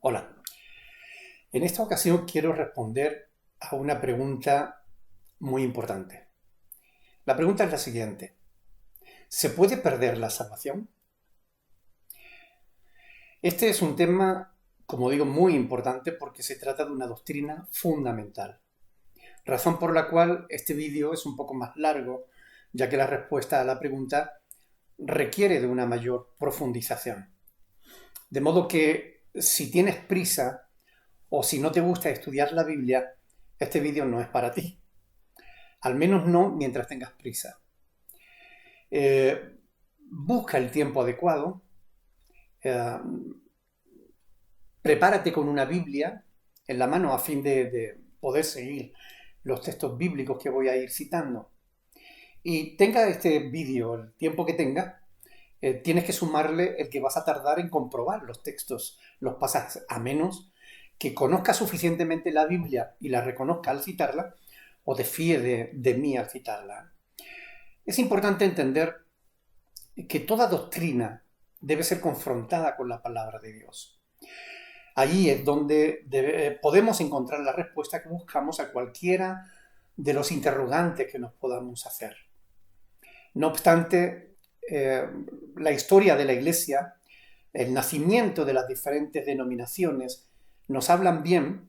Hola, en esta ocasión quiero responder a una pregunta muy importante. La pregunta es la siguiente: ¿se puede perder la salvación? Este es un tema, como digo, muy importante porque se trata de una doctrina fundamental, razón por la cual este vídeo es un poco más largo, ya que la respuesta a la pregunta requiere de una mayor profundización. De modo que si tienes prisa o si no te gusta estudiar la Biblia, este vídeo no es para ti. Al menos no mientras tengas prisa. Busca el tiempo adecuado, eh, prepárate con una Biblia en la mano a fin de poder seguir los textos bíblicos que voy a ir citando. Y tenga este vídeo el tiempo que tenga, tienes que sumarle el que vas a tardar en comprobar los textos, los pasajes, a menos que conozca suficientemente la Biblia y la reconozca al citarla, o te fíe de mí al citarla. Es importante entender que toda doctrina debe ser confrontada con la palabra de Dios. Allí es donde podemos encontrar la respuesta que buscamos a cualquiera de los interrogantes que nos podamos hacer. No obstante, la historia de la Iglesia, el nacimiento de las diferentes denominaciones, nos hablan bien,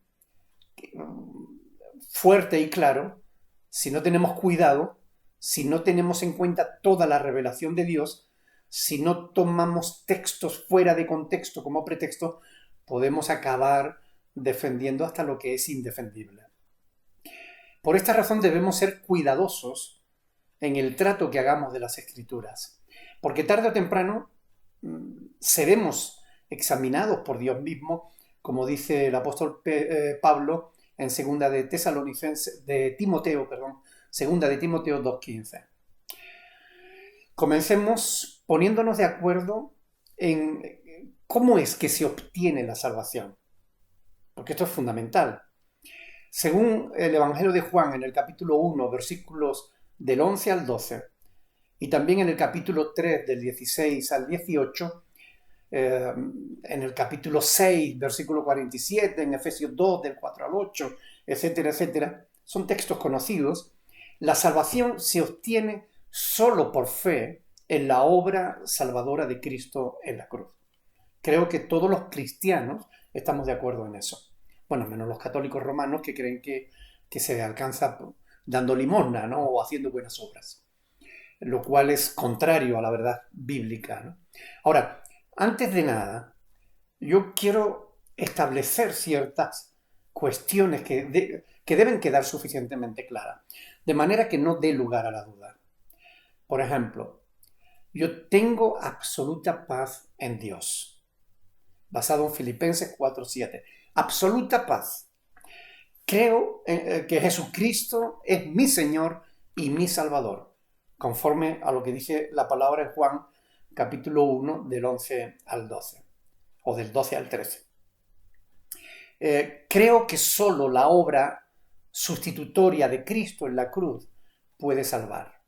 fuerte y claro. Si no tenemos cuidado, si no tenemos en cuenta toda la revelación de Dios, si no tomamos textos fuera de contexto como pretexto, podemos acabar defendiendo hasta lo que es indefendible. Por esta razón debemos ser cuidadosos en el trato que hagamos de las Escrituras, porque tarde o temprano seremos examinados por Dios mismo, como dice el apóstol Pablo en segunda de Timoteo 2:15. Comencemos poniéndonos de acuerdo en cómo es que se obtiene la salvación, porque esto es fundamental. Según el Evangelio de Juan, en el capítulo 1, versículos del 11 al 12, y también en el capítulo 3, del 16 al 18, en el capítulo 6, versículo 47, en Efesios 2, del 4 al 8, etcétera, etcétera, son textos conocidos. La salvación se obtiene solo por fe en la obra salvadora de Cristo en la cruz. Creo que todos los cristianos estamos de acuerdo en eso. Bueno, menos los católicos romanos que creen que se alcanza dando limosna, ¿no? O haciendo buenas obras, lo cual es contrario a la verdad bíblica, ¿no? Ahora, antes de nada, yo quiero establecer ciertas cuestiones que deben quedar suficientemente claras, de manera que no dé lugar a la duda. Por ejemplo, yo tengo absoluta paz en Dios, basado en Filipenses 4:7. Absoluta paz. Creo que Jesucristo es mi Señor y mi Salvador, conforme a lo que dice la palabra en Juan, capítulo 1, del 11 al 12, o del 12 al 13. Creo que solo la obra sustitutoria de Cristo en la cruz puede salvar.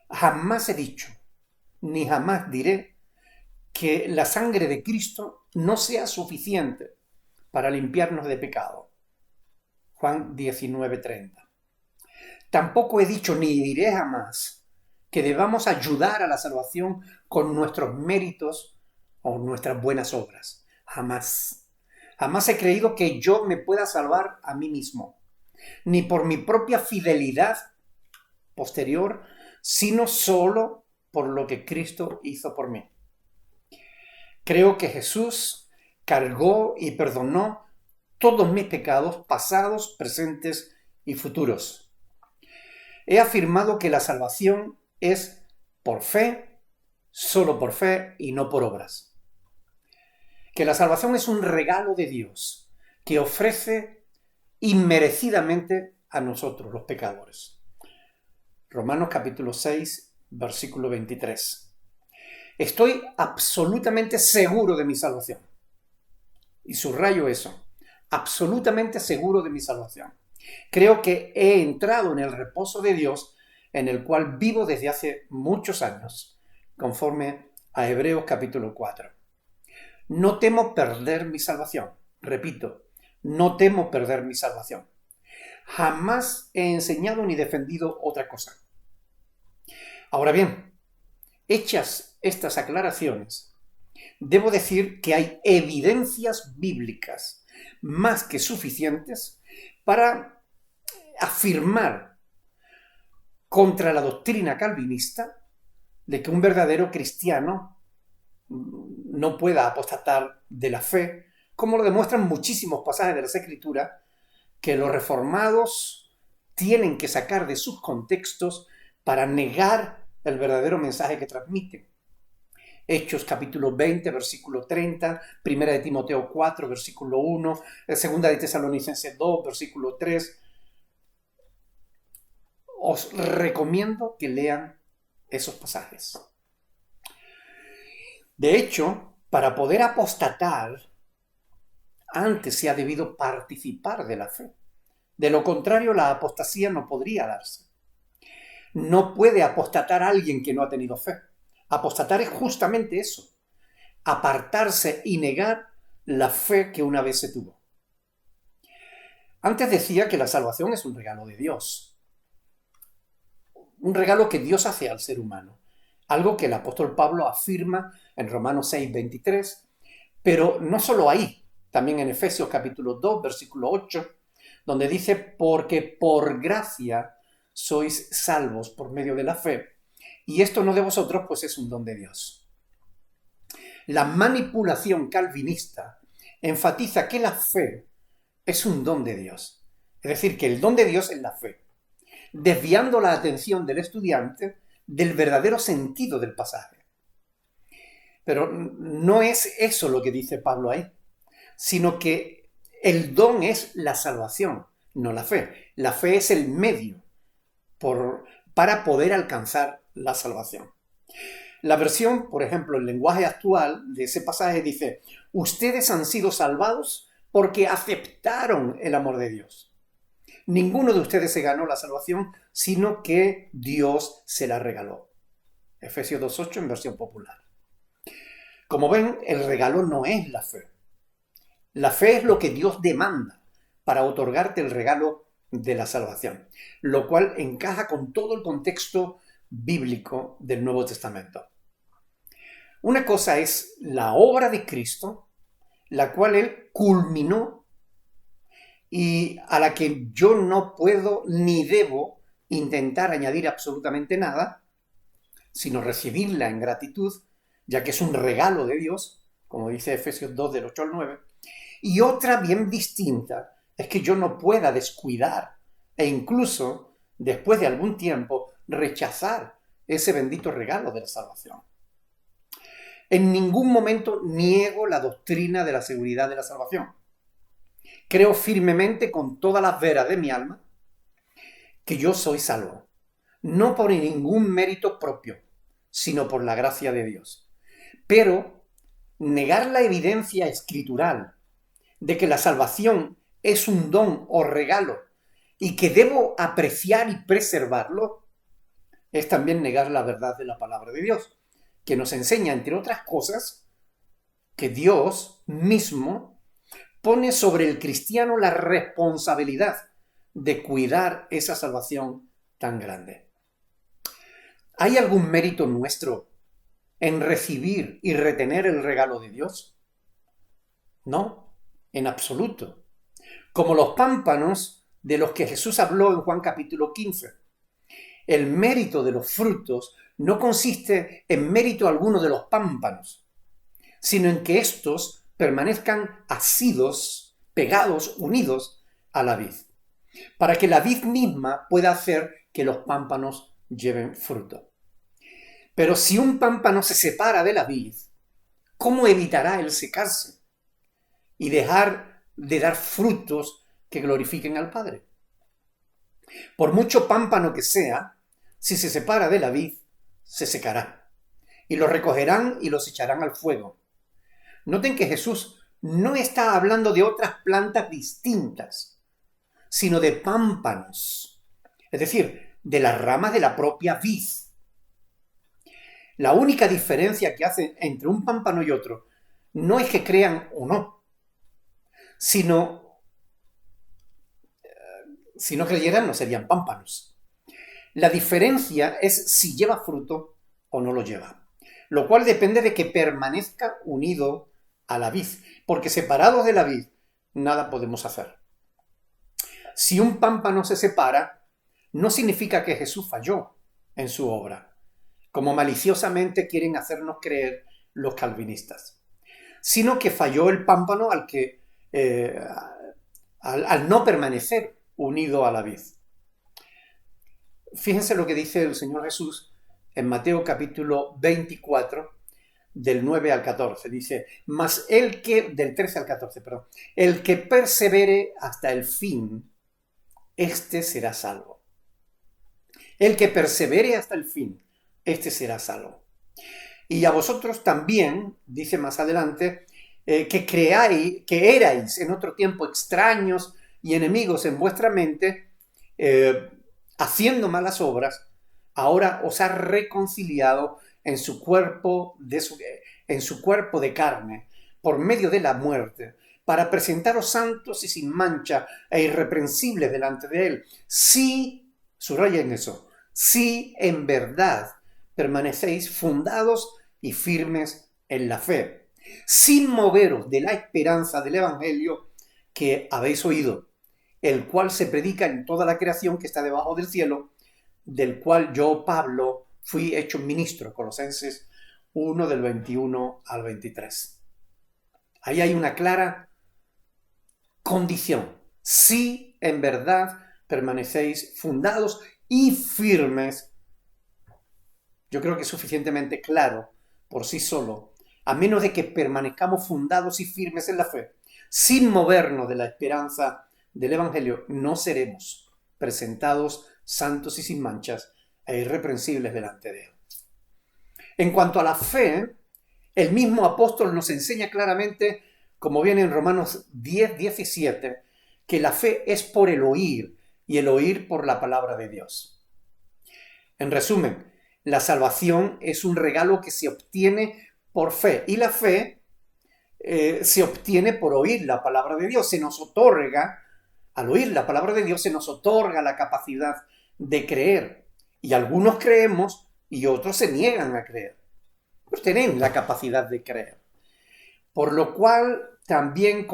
Jamás he dicho, ni jamás diré, que la sangre de Cristo no sea suficiente para limpiarnos de pecado. Juan 19:30. Tampoco he dicho ni diré jamás que debamos ayudar a la salvación con nuestros méritos o nuestras buenas obras. Jamás. Jamás he creído que yo me pueda salvar a mí mismo, ni por mi propia fidelidad posterior, sino solo por lo que Cristo hizo por mí. Creo que Jesús cargó y perdonó todos mis pecados pasados, presentes y futuros. He afirmado que la salvación es por fe, solo por fe y no por obras. Que la salvación es un regalo de Dios que ofrece inmerecidamente a nosotros, los pecadores. Romanos capítulo 6, versículo 23. Estoy absolutamente seguro de mi salvación. Y subrayo eso, absolutamente seguro de mi salvación. Creo que he entrado en el reposo de Dios, en el cual vivo desde hace muchos años, conforme a Hebreos capítulo 4. No temo perder mi salvación. Repito, no temo perder mi salvación. Jamás he enseñado ni defendido otra cosa. Ahora bien, hechas estas aclaraciones, debo decir que hay evidencias bíblicas más que suficientes para afirmar contra la doctrina calvinista de que un verdadero cristiano no pueda apostatar de la fe, como lo demuestran muchísimos pasajes de las Escrituras que los reformados tienen que sacar de sus contextos para negar el verdadero mensaje que transmiten. Hechos capítulo 20, versículo 30, Primera de Timoteo 4, versículo 1, Segunda de Tesalonicenses 2, versículo 3. Os recomiendo que lean esos pasajes. De hecho, para poder apostatar, antes se ha debido participar de la fe. De lo contrario, la apostasía no podría darse. No puede apostatar alguien que no ha tenido fe. Apostatar es justamente eso, apartarse y negar la fe que una vez se tuvo. Antes decía que la salvación es un regalo de Dios, un regalo que Dios hace al ser humano, algo que el apóstol Pablo afirma en Romanos 6, 23, pero no solo ahí, también en Efesios capítulo 2, versículo 8, donde dice, porque por gracia sois salvos por medio de la fe, y esto no de vosotros, pues es un don de Dios. La manipulación calvinista enfatiza que la fe es un don de Dios. Es decir, que el don de Dios es la fe, desviando la atención del estudiante del verdadero sentido del pasaje. Pero no es eso lo que dice Pablo ahí, sino que el don es la salvación, no la fe. La fe es el medio para poder alcanzar la salvación. La versión, por ejemplo, el lenguaje actual de ese pasaje dice, ustedes han sido salvados porque aceptaron el amor de Dios. Ninguno de ustedes se ganó la salvación, sino que Dios se la regaló. Efesios 2.8 en versión popular. Como ven, el regalo no es la fe. La fe es lo que Dios demanda para otorgarte el regalo de la salvación, lo cual encaja con todo el contexto bíblico del Nuevo Testamento. Una cosa es la obra de Cristo, la cual Él culminó y a la que yo no puedo ni debo intentar añadir absolutamente nada, sino recibirla en gratitud, ya que es un regalo de Dios, como dice Efesios 2 del 8 al 9, y otra bien distinta es que yo no pueda descuidar e incluso, después de algún tiempo, rechazar ese bendito regalo de la salvación. En ningún momento niego la doctrina de la seguridad de la salvación. Creo firmemente con todas las veras de mi alma que yo soy salvo, no por ningún mérito propio, sino por la gracia de Dios. Pero negar la evidencia escritural de que la salvación es un don o regalo y que debo apreciar y preservarlo, es también negar la verdad de la palabra de Dios, que nos enseña, entre otras cosas, que Dios mismo pone sobre el cristiano la responsabilidad de cuidar esa salvación tan grande. ¿Hay algún mérito nuestro en recibir y retener el regalo de Dios? No, en absoluto. Como los pámpanos de los que Jesús habló en Juan capítulo 15. El mérito de los frutos no consiste en mérito alguno de los pámpanos, sino en que éstos permanezcan asidos, pegados, unidos a la vid, para que la vid misma pueda hacer que los pámpanos lleven fruto. Pero si un pámpano se separa de la vid, ¿cómo evitará el secarse y dejar de dar frutos que glorifiquen al Padre? Por mucho pámpano que sea, si se separa de la vid, se secará, y lo recogerán y los echarán al fuego. Noten que Jesús no está hablando de otras plantas distintas, sino de pámpanos, es decir, de las ramas de la propia vid. La única diferencia que hace entre un pámpano y otro no es que crean o no, sino si no creyeran no serían pámpanos. La diferencia es si lleva fruto o no lo lleva, lo cual depende de que permanezca unido a la vid, porque separados de la vid nada podemos hacer. Si un pámpano se separa, no significa que Jesús falló en su obra, como maliciosamente quieren hacernos creer los calvinistas, sino que falló el pámpano al no permanecer unido a la vid. Fíjense lo que dice el Señor Jesús en Mateo capítulo 24, del 9 al 14. Dice, mas del 13 al 14, perdón, el que persevere hasta el fin, este será salvo. El que persevere hasta el fin, este será salvo. Y a vosotros también, dice más adelante, que erais en otro tiempo extraños y enemigos en vuestra mente, haciendo malas obras, ahora os ha reconciliado en su cuerpo de carne, por medio de la muerte, para presentaros santos y sin mancha e irreprensibles delante de él. Si, subrayen eso, si en verdad permanecéis fundados y firmes en la fe, sin moveros de la esperanza del evangelio que habéis oído, el cual se predica en toda la creación que está debajo del cielo, del cual yo, Pablo, fui hecho ministro. Colosenses 1, del 21 al 23. Ahí hay una clara condición. Si en verdad permanecéis fundados y firmes, yo creo que es suficientemente claro por sí solo, a menos de que permanezcamos fundados y firmes en la fe, sin movernos de la esperanza del evangelio, no seremos presentados santos y sin manchas e irreprensibles delante de él. En cuanto a la fe, el mismo apóstol nos enseña claramente, como viene en Romanos 10, 17, que la fe es por el oír y el oír por la palabra de Dios. En resumen, la salvación es un regalo que se obtiene por fe, y la fe se obtiene por oír la palabra de Dios. Se nos otorga, al oír la palabra de Dios, se nos otorga la capacidad de creer. Y algunos creemos y otros se niegan a creer. Pues tienen la capacidad de creer. Por lo cual también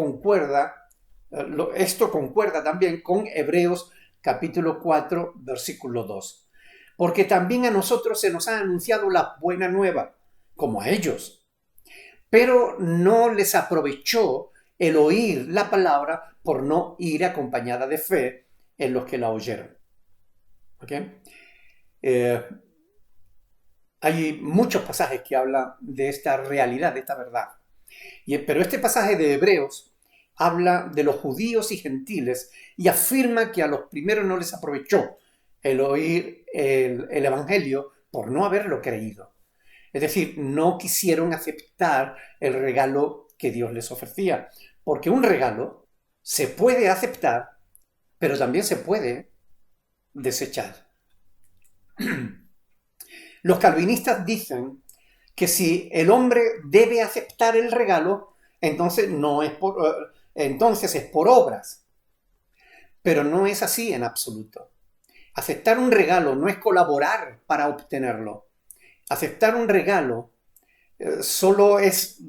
esto concuerda también con Hebreos capítulo 4, versículo 2. Porque también a nosotros se nos ha anunciado la buena nueva, como a ellos. Pero no les aprovechó el oír la palabra por no ir acompañada de fe en los que la oyeron. ¿Okay? Hay muchos pasajes que hablan de esta realidad, de esta verdad. Pero este pasaje de Hebreos habla de los judíos y gentiles y afirma que a los primeros no les aprovechó el oír el evangelio por no haberlo creído. Es decir, no quisieron aceptar el regalo que Dios les ofrecía. Porque un regalo se puede aceptar, pero también se puede desechar. Los calvinistas dicen que si el hombre debe aceptar el regalo, entonces es por obras. Pero no es así en absoluto. Aceptar un regalo no es colaborar para obtenerlo. Aceptar un regalo solo es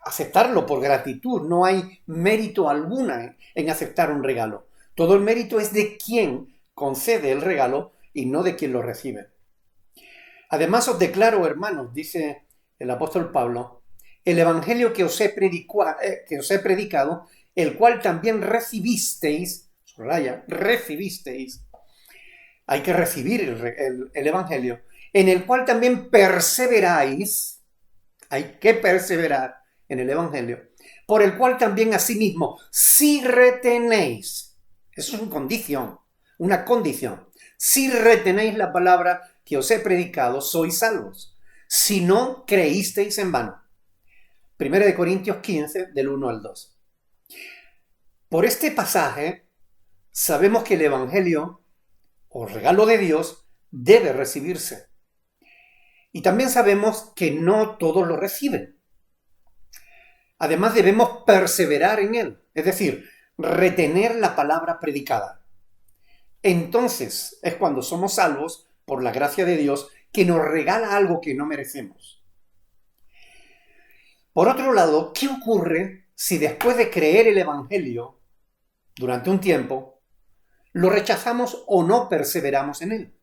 aceptarlo por gratitud. No hay mérito alguna en aceptar un regalo. Todo el mérito es de quien concede el regalo y no de quien lo recibe. Además os declaro, hermanos, dice el apóstol Pablo, el evangelio que os he predicado, el cual también recibisteis, recibisteis, hay que recibir el evangelio, en el cual también perseveráis, hay que perseverar en el evangelio, por el cual también asimismo, si retenéis, eso es una condición, si retenéis la palabra que os he predicado, sois salvos, si no creísteis en vano. 1 Corintios 15, del 1 al 2. Por este pasaje, sabemos que el evangelio, o regalo de Dios, debe recibirse. Y también sabemos que no todos lo reciben. Además debemos perseverar en él, es decir, retener la palabra predicada. Entonces es cuando somos salvos por la gracia de Dios, que nos regala algo que no merecemos. Por otro lado, ¿qué ocurre si después de creer el Evangelio durante un tiempo, lo rechazamos o no perseveramos en él?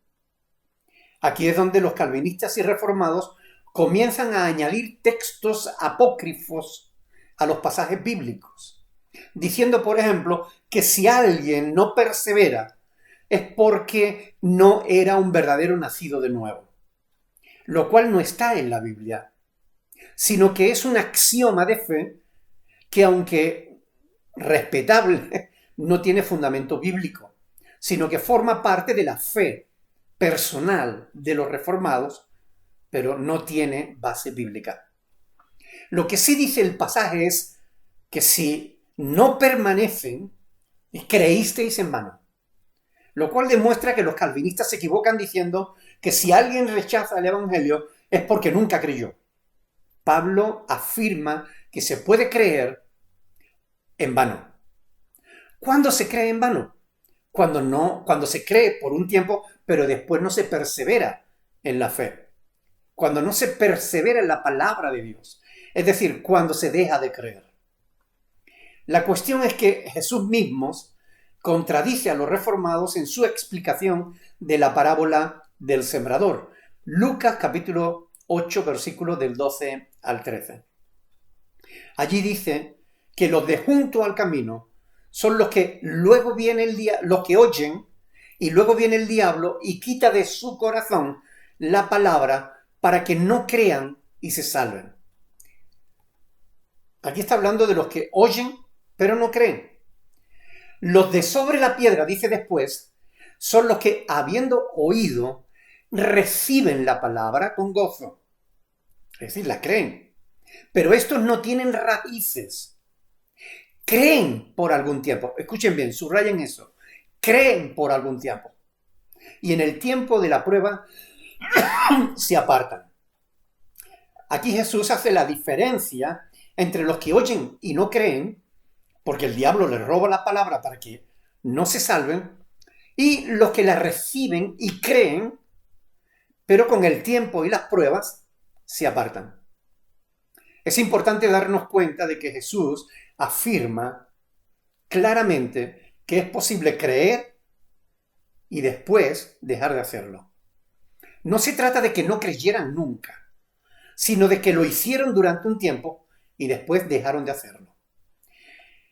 Aquí es donde los calvinistas y reformados comienzan a añadir textos apócrifos a los pasajes bíblicos, diciendo, por ejemplo, que si alguien no persevera es porque no era un verdadero nacido de nuevo, lo cual no está en la Biblia, sino que es un axioma de fe que, aunque respetable, no tiene fundamento bíblico, sino que forma parte de la fe personal de los reformados, pero no tiene base bíblica. Lo que sí dice el pasaje es que si no permanecen, creísteis en vano. Lo cual demuestra que los calvinistas se equivocan diciendo que si alguien rechaza el Evangelio es porque nunca creyó. Pablo afirma que se puede creer en vano. ¿Cuándo se cree en vano? Cuando se cree por un tiempo, pero después no se persevera en la fe. Cuando no se persevera en la palabra de Dios. Es decir, cuando se deja de creer. La cuestión es que Jesús mismo contradice a los reformados en su explicación de la parábola del sembrador. Lucas capítulo 8, versículos del 12 al 13. Allí dice que los de junto al camino son los que luego viene los que oyen, y luego viene el diablo y quita de su corazón la palabra para que no crean y se salven. Aquí está hablando de los que oyen pero no creen. Los de sobre la piedra, dice después, son los que, habiendo oído, reciben la palabra con gozo. Es decir, la creen. Pero estos no tienen raíces. Creen por algún tiempo. Escuchen bien, subrayen eso. Creen por algún tiempo. Y en el tiempo de la prueba se apartan. Aquí Jesús hace la diferencia entre los que oyen y no creen, porque el diablo les roba la palabra para que no se salven, y los que la reciben y creen, pero con el tiempo y las pruebas se apartan. Es importante darnos cuenta de que Jesús afirma claramente que es posible creer y después dejar de hacerlo. No se trata de que no creyeran nunca, sino de que lo hicieron durante un tiempo y después dejaron de hacerlo.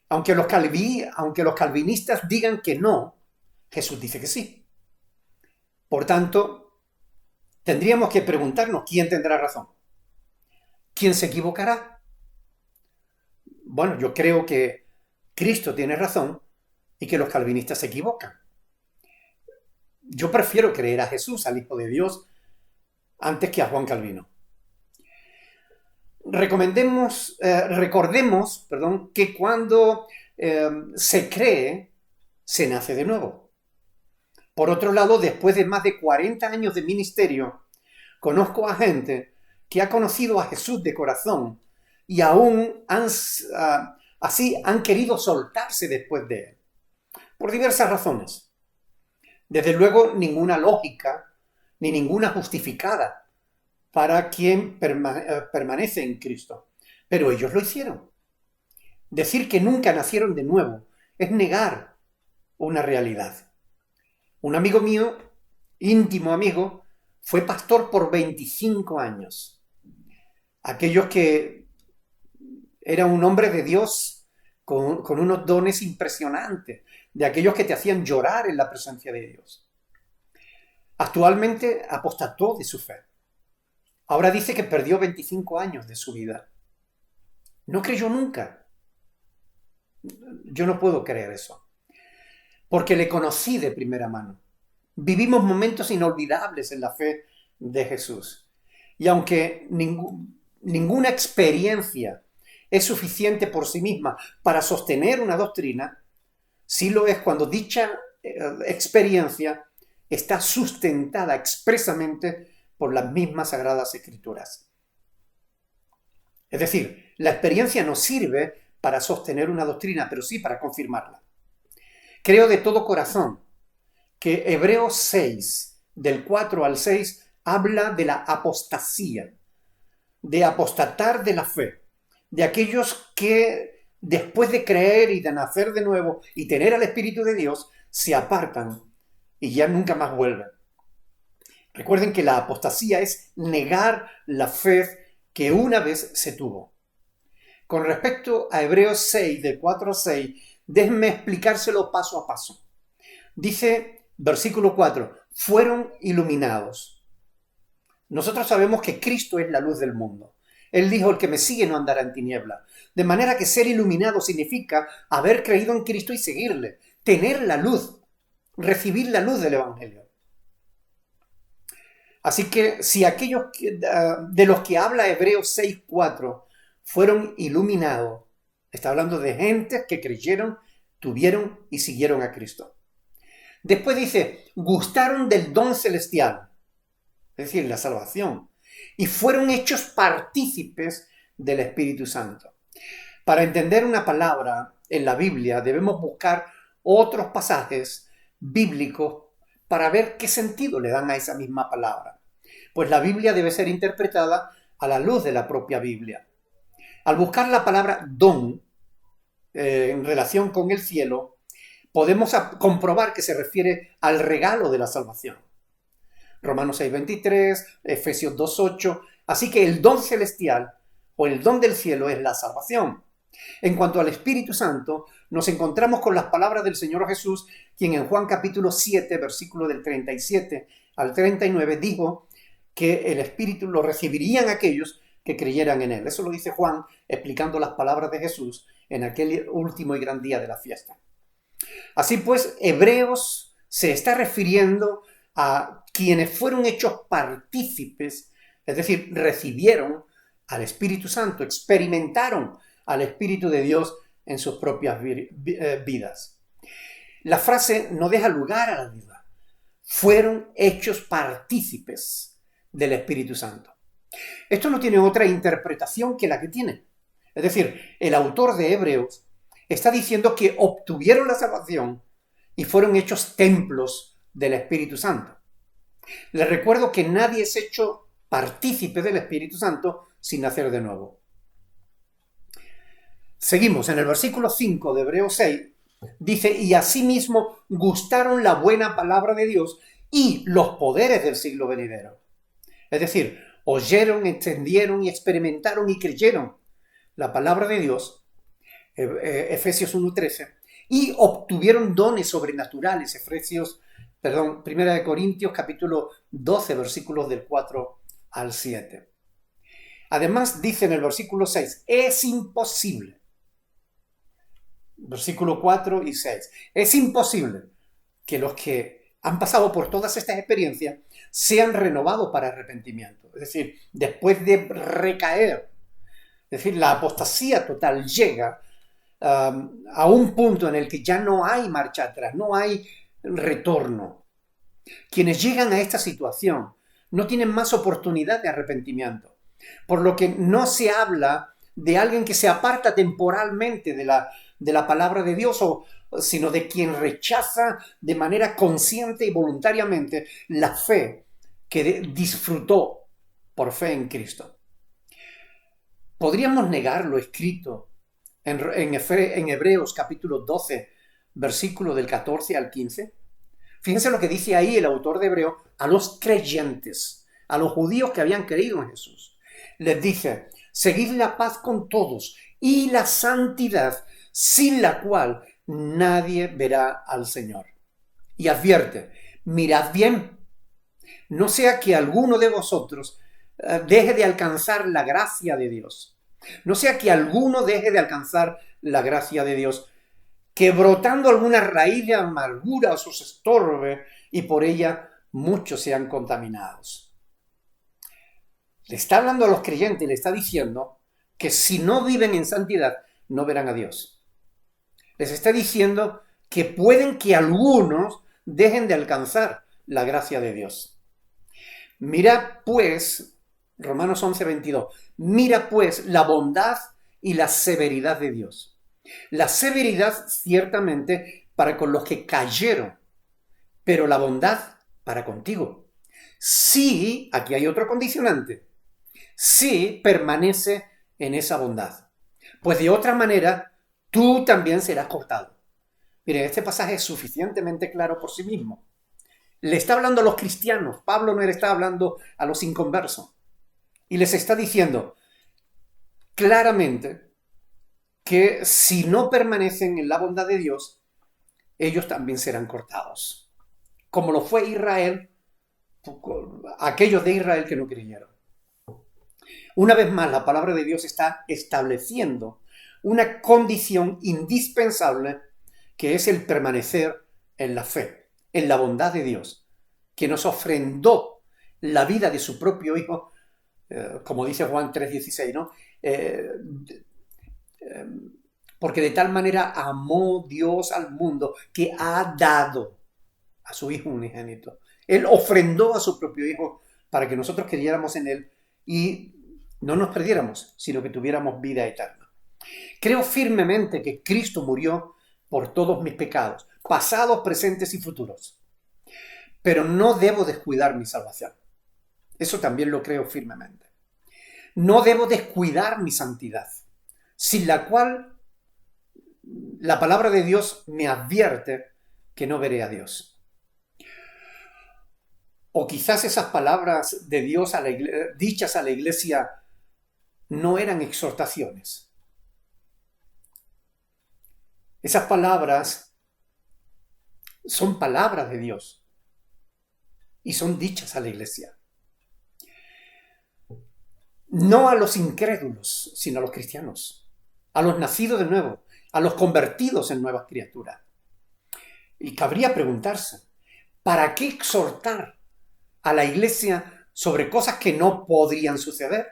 Aunque los calvinistas digan que no, Jesús dice que sí. Por tanto, tendríamos que preguntarnos quién tendrá razón. ¿Quién se equivocará? Bueno, yo creo que Cristo tiene razón y que los calvinistas se equivocan. Yo prefiero creer a Jesús, al Hijo de Dios, antes que a Juan Calvino. Recordemos, que cuando se cree, se nace de nuevo. Por otro lado, después de más de 40 años de ministerio, conozco a gente que ha conocido a Jesús de corazón y aún así han querido soltarse después de él, por diversas razones. Desde luego, ninguna lógica ni ninguna justificada para quien permanece en Cristo. Pero ellos lo hicieron. Decir que nunca nacieron de nuevo es negar una realidad. Un amigo mío, íntimo amigo, fue pastor por 25 años. Aquellos que era un hombre de Dios con unos dones impresionantes, de aquellos que te hacían llorar en la presencia de Dios. Actualmente apostató de su fe. Ahora dice que perdió 25 años de su vida. No creyó nunca. Yo no puedo creer eso. Porque le conocí de primera mano. Vivimos momentos inolvidables en la fe de Jesús. Y aunque ninguna experiencia es suficiente por sí misma para sostener una doctrina, sí lo es cuando dicha experiencia está sustentada expresamente por las mismas Sagradas Escrituras. Es decir, La experiencia no sirve para sostener una doctrina, pero sí para confirmarla. Creo de todo corazón que Hebreos 6, del 4 al 6, habla de la apostasía, de apostatar de la fe, de aquellos que después de creer y de nacer de nuevo y tener al Espíritu de Dios, se apartan y ya nunca más vuelven. Recuerden que la apostasía es negar la fe que una vez se tuvo. Con respecto a Hebreos 6, de 4 a 6, déjenme explicárselo paso a paso. Dice, versículo 4, fueron iluminados. Nosotros sabemos que Cristo es la luz del mundo. Él dijo, el que me sigue no andará en tiniebla. De manera que ser iluminado significa haber creído en Cristo y seguirle, tener la luz, recibir la luz del Evangelio. Así que si aquellos de los que habla Hebreos 6:4 fueron iluminados, está hablando de gente que creyeron, tuvieron y siguieron a Cristo. Después dice, gustaron del don celestial, es decir, la salvación, y fueron hechos partícipes del Espíritu Santo. Para entender una palabra en la Biblia debemos buscar otros pasajes bíblicos para ver qué sentido le dan a esa misma palabra. Pues la Biblia debe ser interpretada a la luz de la propia Biblia. Al buscar la palabra don en relación con el cielo, podemos comprobar que se refiere al regalo de la salvación. Romanos 6:23, Efesios 2:8. Así que el don celestial o el don del cielo es la salvación. En cuanto al Espíritu Santo, nos encontramos con las palabras del Señor Jesús, quien en Juan capítulo 7, versículo del 37 al 39, dijo que el Espíritu lo recibirían aquellos que creyeran en Él. Eso lo dice Juan, explicando las palabras de Jesús en aquel último y gran día de la fiesta. Así pues, Hebreos se está refiriendo a quienes fueron hechos partícipes, es decir, recibieron al Espíritu Santo, experimentaron al Espíritu de Dios en sus propias vidas. La frase no deja lugar a la duda. Fueron hechos partícipes del Espíritu Santo. Esto no tiene otra interpretación que la que tiene. Es decir, el autor de Hebreos está diciendo que obtuvieron la salvación y fueron hechos templos del Espíritu Santo. Les recuerdo que nadie es hecho partícipe del Espíritu Santo sin nacer de nuevo. Seguimos en el versículo 5 de Hebreos 6. Dice, y asimismo gustaron la buena palabra de Dios y los poderes del siglo venidero. Es decir, oyeron, entendieron y experimentaron y creyeron la palabra de Dios, Efesios 1:13, y obtuvieron dones sobrenaturales, Primera de Corintios capítulo 12, versículos del 4 al 7. Además dice en el versículo 6, es imposible, versículo 4 y 6, es imposible que los que han pasado por todas estas experiencias sean renovados para arrepentimiento. Es decir, después de recaer, es decir, la apostasía total llega a un punto en el que ya no hay marcha atrás, no hay retorno. Quienes llegan a esta situación no tienen más oportunidad de arrepentimiento, por lo que no se habla de alguien que se aparta temporalmente de la palabra de Dios, sino de quien rechaza de manera consciente y voluntariamente la fe que disfrutó por fe en Cristo. ¿Podríamos negar lo escrito en Hebreos capítulo 12, versículo del 14 al 15? Fíjense lo que dice ahí el autor de Hebreos a los creyentes, a los judíos que habían creído en Jesús. Les dice, seguid la paz con todos y la santidad, sin la cual nadie verá al Señor. Y advierte, mirad bien, no sea que alguno de vosotros deje de alcanzar la gracia de Dios. No sea que alguno deje de alcanzar la gracia de Dios, que brotando alguna raíz de amargura os estorbe y por ella muchos sean contaminados. Le está hablando a los creyentes y le está diciendo que si no viven en santidad, no verán a Dios. Les está diciendo que pueden que algunos dejen de alcanzar la gracia de Dios. Mira pues, Romanos 11:22, mira pues la bondad y la severidad de Dios. La severidad ciertamente para con los que cayeron, pero la bondad para contigo. Sí, aquí hay otro condicionante, sí permanece en esa bondad, pues de otra manera tú también serás cortado. Miren, este pasaje es suficientemente claro por sí mismo. Le está hablando a los cristianos, Pablo no le está hablando a los inconversos, y les está diciendo claramente que si no permanecen en la bondad de Dios, ellos también serán cortados, como lo fue Israel, aquellos de Israel que no creyeron. Una vez más, la palabra de Dios está estableciendo una condición indispensable que es el permanecer en la fe, en la bondad de Dios, que nos ofrendó la vida de su propio Hijo, como dice Juan 3:16, ¿no? Porque de tal manera amó Dios al mundo que ha dado a su Hijo unigénito. Él ofrendó a su propio Hijo para que nosotros creyéramos en Él y no nos perdiéramos, sino que tuviéramos vida eterna. Creo firmemente que Cristo murió por todos mis pecados, pasados, presentes y futuros. Pero no debo descuidar mi salvación. Eso también lo creo firmemente. No debo descuidar mi santidad, sin la cual la palabra de Dios me advierte que no veré a Dios. O quizás esas palabras de Dios dichas a la iglesia no eran exhortaciones. Esas palabras son palabras de Dios y son dichas a la iglesia. No a los incrédulos, sino a los cristianos, a los nacidos de nuevo, a los convertidos en nuevas criaturas. Y cabría preguntarse, ¿para qué exhortar a la iglesia sobre cosas que no podrían suceder?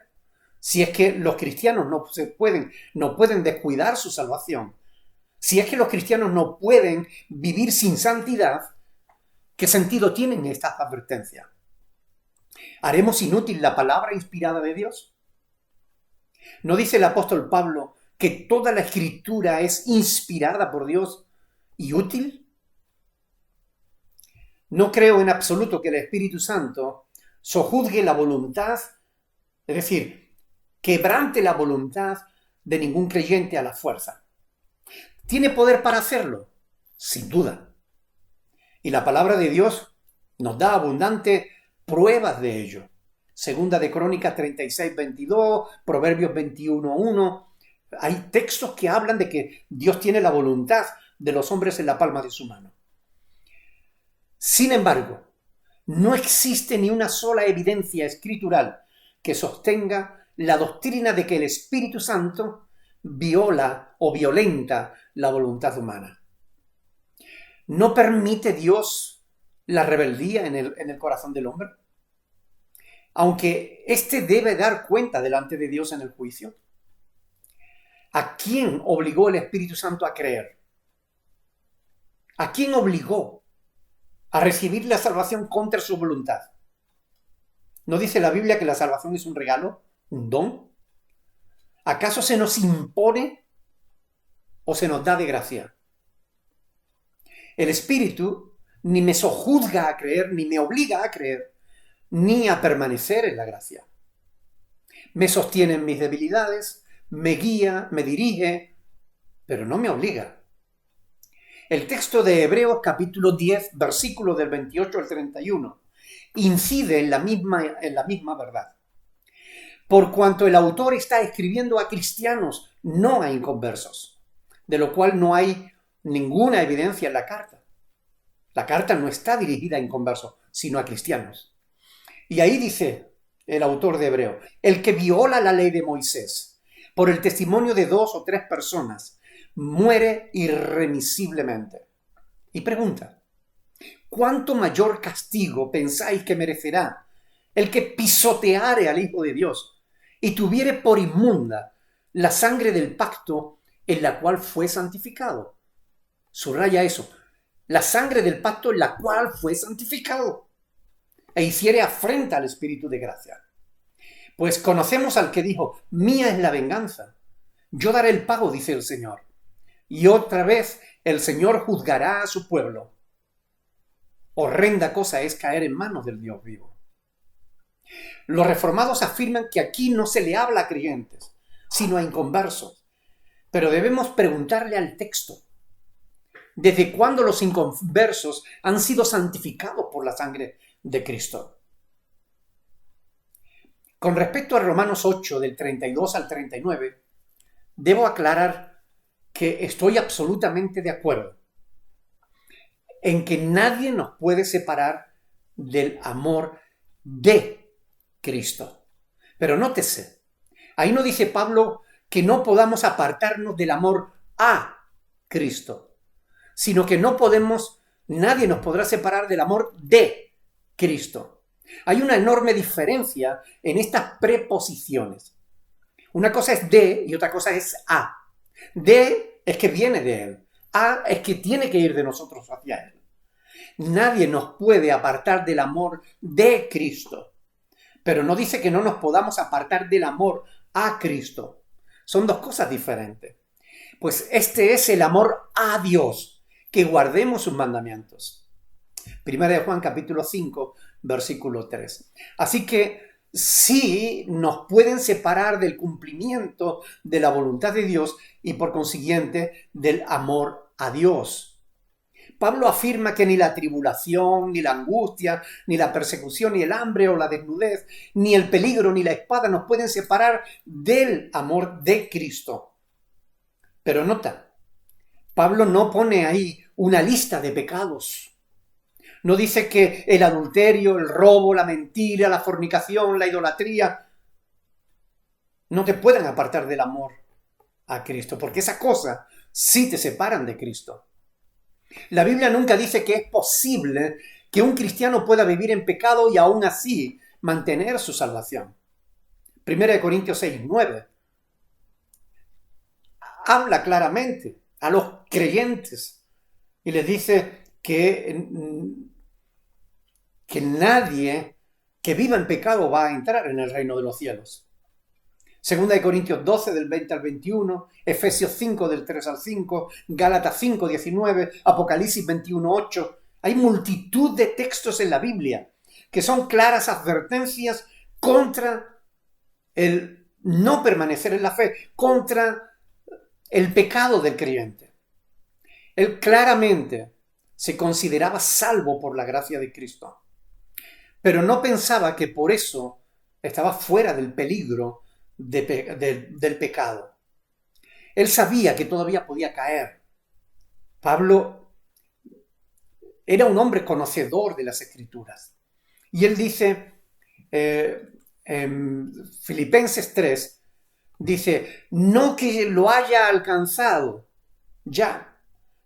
Si es que los cristianos no pueden descuidar su salvación. Si es que los cristianos no pueden vivir sin santidad, ¿qué sentido tienen estas advertencias? ¿Haremos inútil la palabra inspirada de Dios? ¿No dice el apóstol Pablo que toda la escritura es inspirada por Dios y útil? No creo en absoluto que el Espíritu Santo sojuzgue la voluntad, es decir, quebrante la voluntad de ningún creyente a la fuerza. ¿Tiene poder para hacerlo? Sin duda. Y la palabra de Dios nos da abundantes pruebas de ello. Segunda de Crónicas 36:22, Proverbios 21:1. Hay textos que hablan de que Dios tiene la voluntad de los hombres en la palma de su mano. Sin embargo, no existe ni una sola evidencia escritural que sostenga la doctrina de que el Espíritu Santo viola o violenta la voluntad humana. ¿No permite Dios la rebeldía en el corazón del hombre? Aunque éste debe dar cuenta delante de Dios en el juicio. ¿A quién obligó el Espíritu Santo a creer? ¿A quién obligó a recibir la salvación contra su voluntad? ¿No dice la Biblia que la salvación es un regalo, un don? ¿Acaso se nos impone o se nos da de gracia? El Espíritu ni me sojuzga a creer, ni me obliga a creer, ni a permanecer en la gracia. Me sostiene en mis debilidades, me guía, me dirige, pero no me obliga. El texto de Hebreos capítulo 10, versículos del 28 al 31, incide en la misma verdad. Por cuanto el autor está escribiendo a cristianos, no a inconversos, de lo cual no hay ninguna evidencia en la carta. La carta no está dirigida a inconversos, sino a cristianos. Y ahí dice el autor de Hebreo, el que viola la ley de Moisés por el testimonio de 2 o 3 personas, muere irremisiblemente. Y pregunta, ¿cuánto mayor castigo pensáis que merecerá el que pisoteare al Hijo de Dios y tuviere por inmunda la sangre del pacto en la cual fue santificado? Subraya eso, la sangre del pacto en la cual fue santificado, e hiciere afrenta al Espíritu de gracia. Pues conocemos al que dijo, mía es la venganza, Yo daré el pago, dice el Señor. Y otra vez el Señor juzgará a su pueblo. Horrenda cosa es caer en manos del Dios vivo. Los reformados afirman que aquí no se le habla a creyentes, sino a inconversos. Pero debemos preguntarle al texto: ¿desde cuándo los inconversos han sido santificados por la sangre de Cristo? Con respecto a Romanos 8, del 32 al 39, debo aclarar que estoy absolutamente de acuerdo en que nadie nos puede separar del amor de Cristo. Pero nótese, ahí no dice Pablo que no podamos apartarnos del amor a Cristo, sino que nadie nos podrá separar del amor de Cristo. Hay una enorme diferencia en estas preposiciones. Una cosa es de y otra cosa es a. De es que viene de Él. A es que tiene que ir de nosotros hacia Él. Nadie nos puede apartar del amor de Cristo. Pero no dice que no nos podamos apartar del amor a Cristo. Son dos cosas diferentes. Pues este es el amor a Dios, que guardemos sus mandamientos. Primera de Juan capítulo 5, versículo 3. Así que sí nos pueden separar del cumplimiento de la voluntad de Dios y por consiguiente del amor a Dios. Pablo afirma que ni la tribulación, ni la angustia, ni la persecución, ni el hambre o la desnudez, ni el peligro, ni la espada nos pueden separar del amor de Cristo. Pero nota, Pablo no pone ahí una lista de pecados. No dice que el adulterio, el robo, la mentira, la fornicación, la idolatría no te puedan apartar del amor a Cristo, porque esas cosas sí te separan de Cristo. La Biblia nunca dice que es posible que un cristiano pueda vivir en pecado y aún así mantener su salvación. 1 Corintios 6, 9 habla claramente a los creyentes y les dice que nadie que viva en pecado va a entrar en el reino de los cielos. 2 Corintios 12, del 20 al 21, Efesios 5, del 3 al 5, Gálatas 5, 19, Apocalipsis 21, 8. Hay multitud de textos en la Biblia que son claras advertencias contra el no permanecer en la fe, contra el pecado del creyente. Él claramente se consideraba salvo por la gracia de Cristo, pero no pensaba que por eso estaba fuera del peligro del pecado. Él sabía que todavía podía caer. Pablo era un hombre conocedor de las Escrituras. Y él dice, en Filipenses 3, dice, no que lo haya alcanzado ya,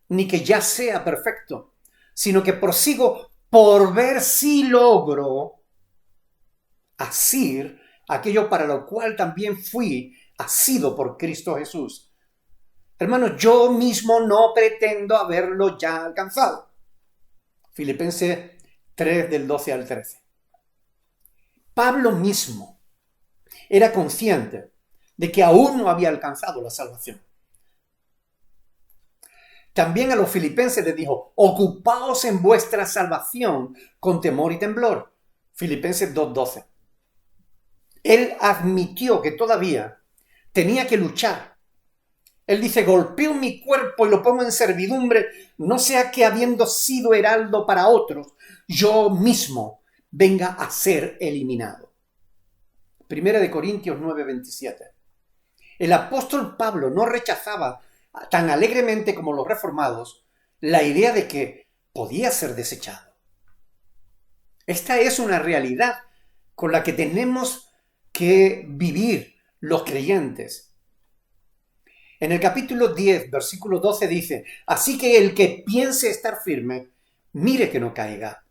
ni que ya sea perfecto, sino que prosigo por ver si logro asir aquello para lo cual también fui asido por Cristo Jesús. Hermanos, yo mismo no pretendo haberlo ya alcanzado. Filipenses 3, del 12 al 13. Pablo mismo era consciente de que aún no había alcanzado la salvación. También a los filipenses les dijo, ocupaos en vuestra salvación con temor y temblor. Filipenses 2:12. Él admitió que todavía tenía que luchar. Él dice, golpeo mi cuerpo y lo pongo en servidumbre, no sea que habiendo sido heraldo para otros, yo mismo venga a ser eliminado. 1 Corintios 9:27. El apóstol Pablo no rechazaba tan alegremente como los reformados la idea de que podía ser desechado. Esta es una realidad con la que tenemos que vivir los creyentes. En el capítulo 10, versículo 12 dice, así que el que piense estar firme, mire que no caiga.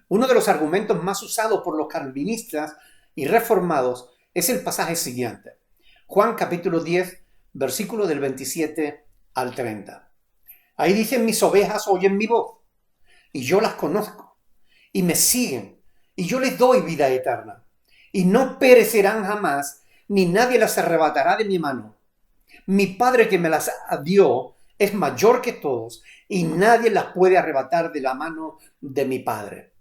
Uno de los argumentos más usados por los calvinistas y reformados es el pasaje siguiente. Juan capítulo 10, versículo del 27 al 30. Ahí dice, mis ovejas oyen mi voz, y yo las conozco, y me siguen, y yo les doy vida eterna, y no perecerán jamás, ni nadie las arrebatará de mi mano. Mi Padre que me las dio es mayor que todos y nadie las puede arrebatar de la mano de mi Padre.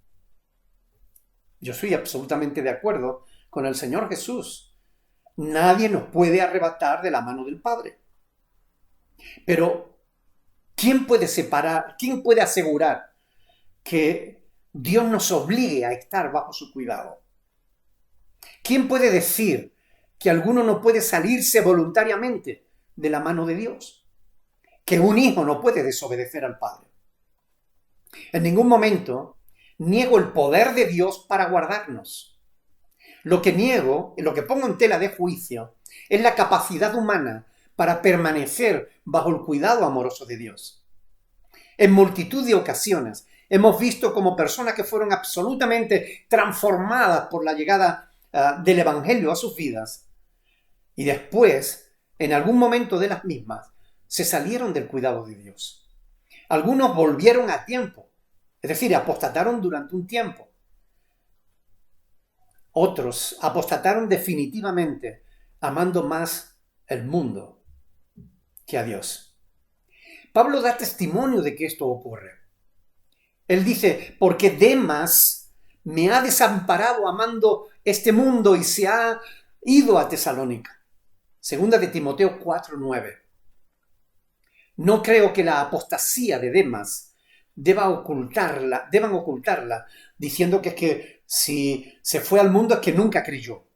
Yo soy absolutamente de acuerdo con el Señor Jesús. Nadie nos puede arrebatar de la mano del Padre. Pero, ¿quién puede separar, quién puede asegurar que Dios nos obligue a estar bajo su cuidado? ¿Quién puede decir que alguno no puede salirse voluntariamente de la mano de Dios? Que un hijo no puede desobedecer al Padre. En ningún momento niego el poder de Dios para guardarnos. Lo que niego, lo que pongo en tela de juicio, es la capacidad humana para permanecer bajo el cuidado amoroso de Dios. En multitud de ocasiones hemos visto como personas que fueron absolutamente transformadas por la llegada del Evangelio a sus vidas y después, en algún momento de las mismas, se salieron del cuidado de Dios. Algunos volvieron a tiempo, es decir, apostataron durante un tiempo. Otros apostataron definitivamente, amando más el mundo que a Dios. Pablo da testimonio de que esto ocurre. Él dice, porque Demas me ha desamparado amando este mundo y se ha ido a Tesalónica. Segunda de Timoteo 4:9. No creo que la apostasía de Demas deban ocultarla diciendo que es que si se fue al mundo es que nunca creyó.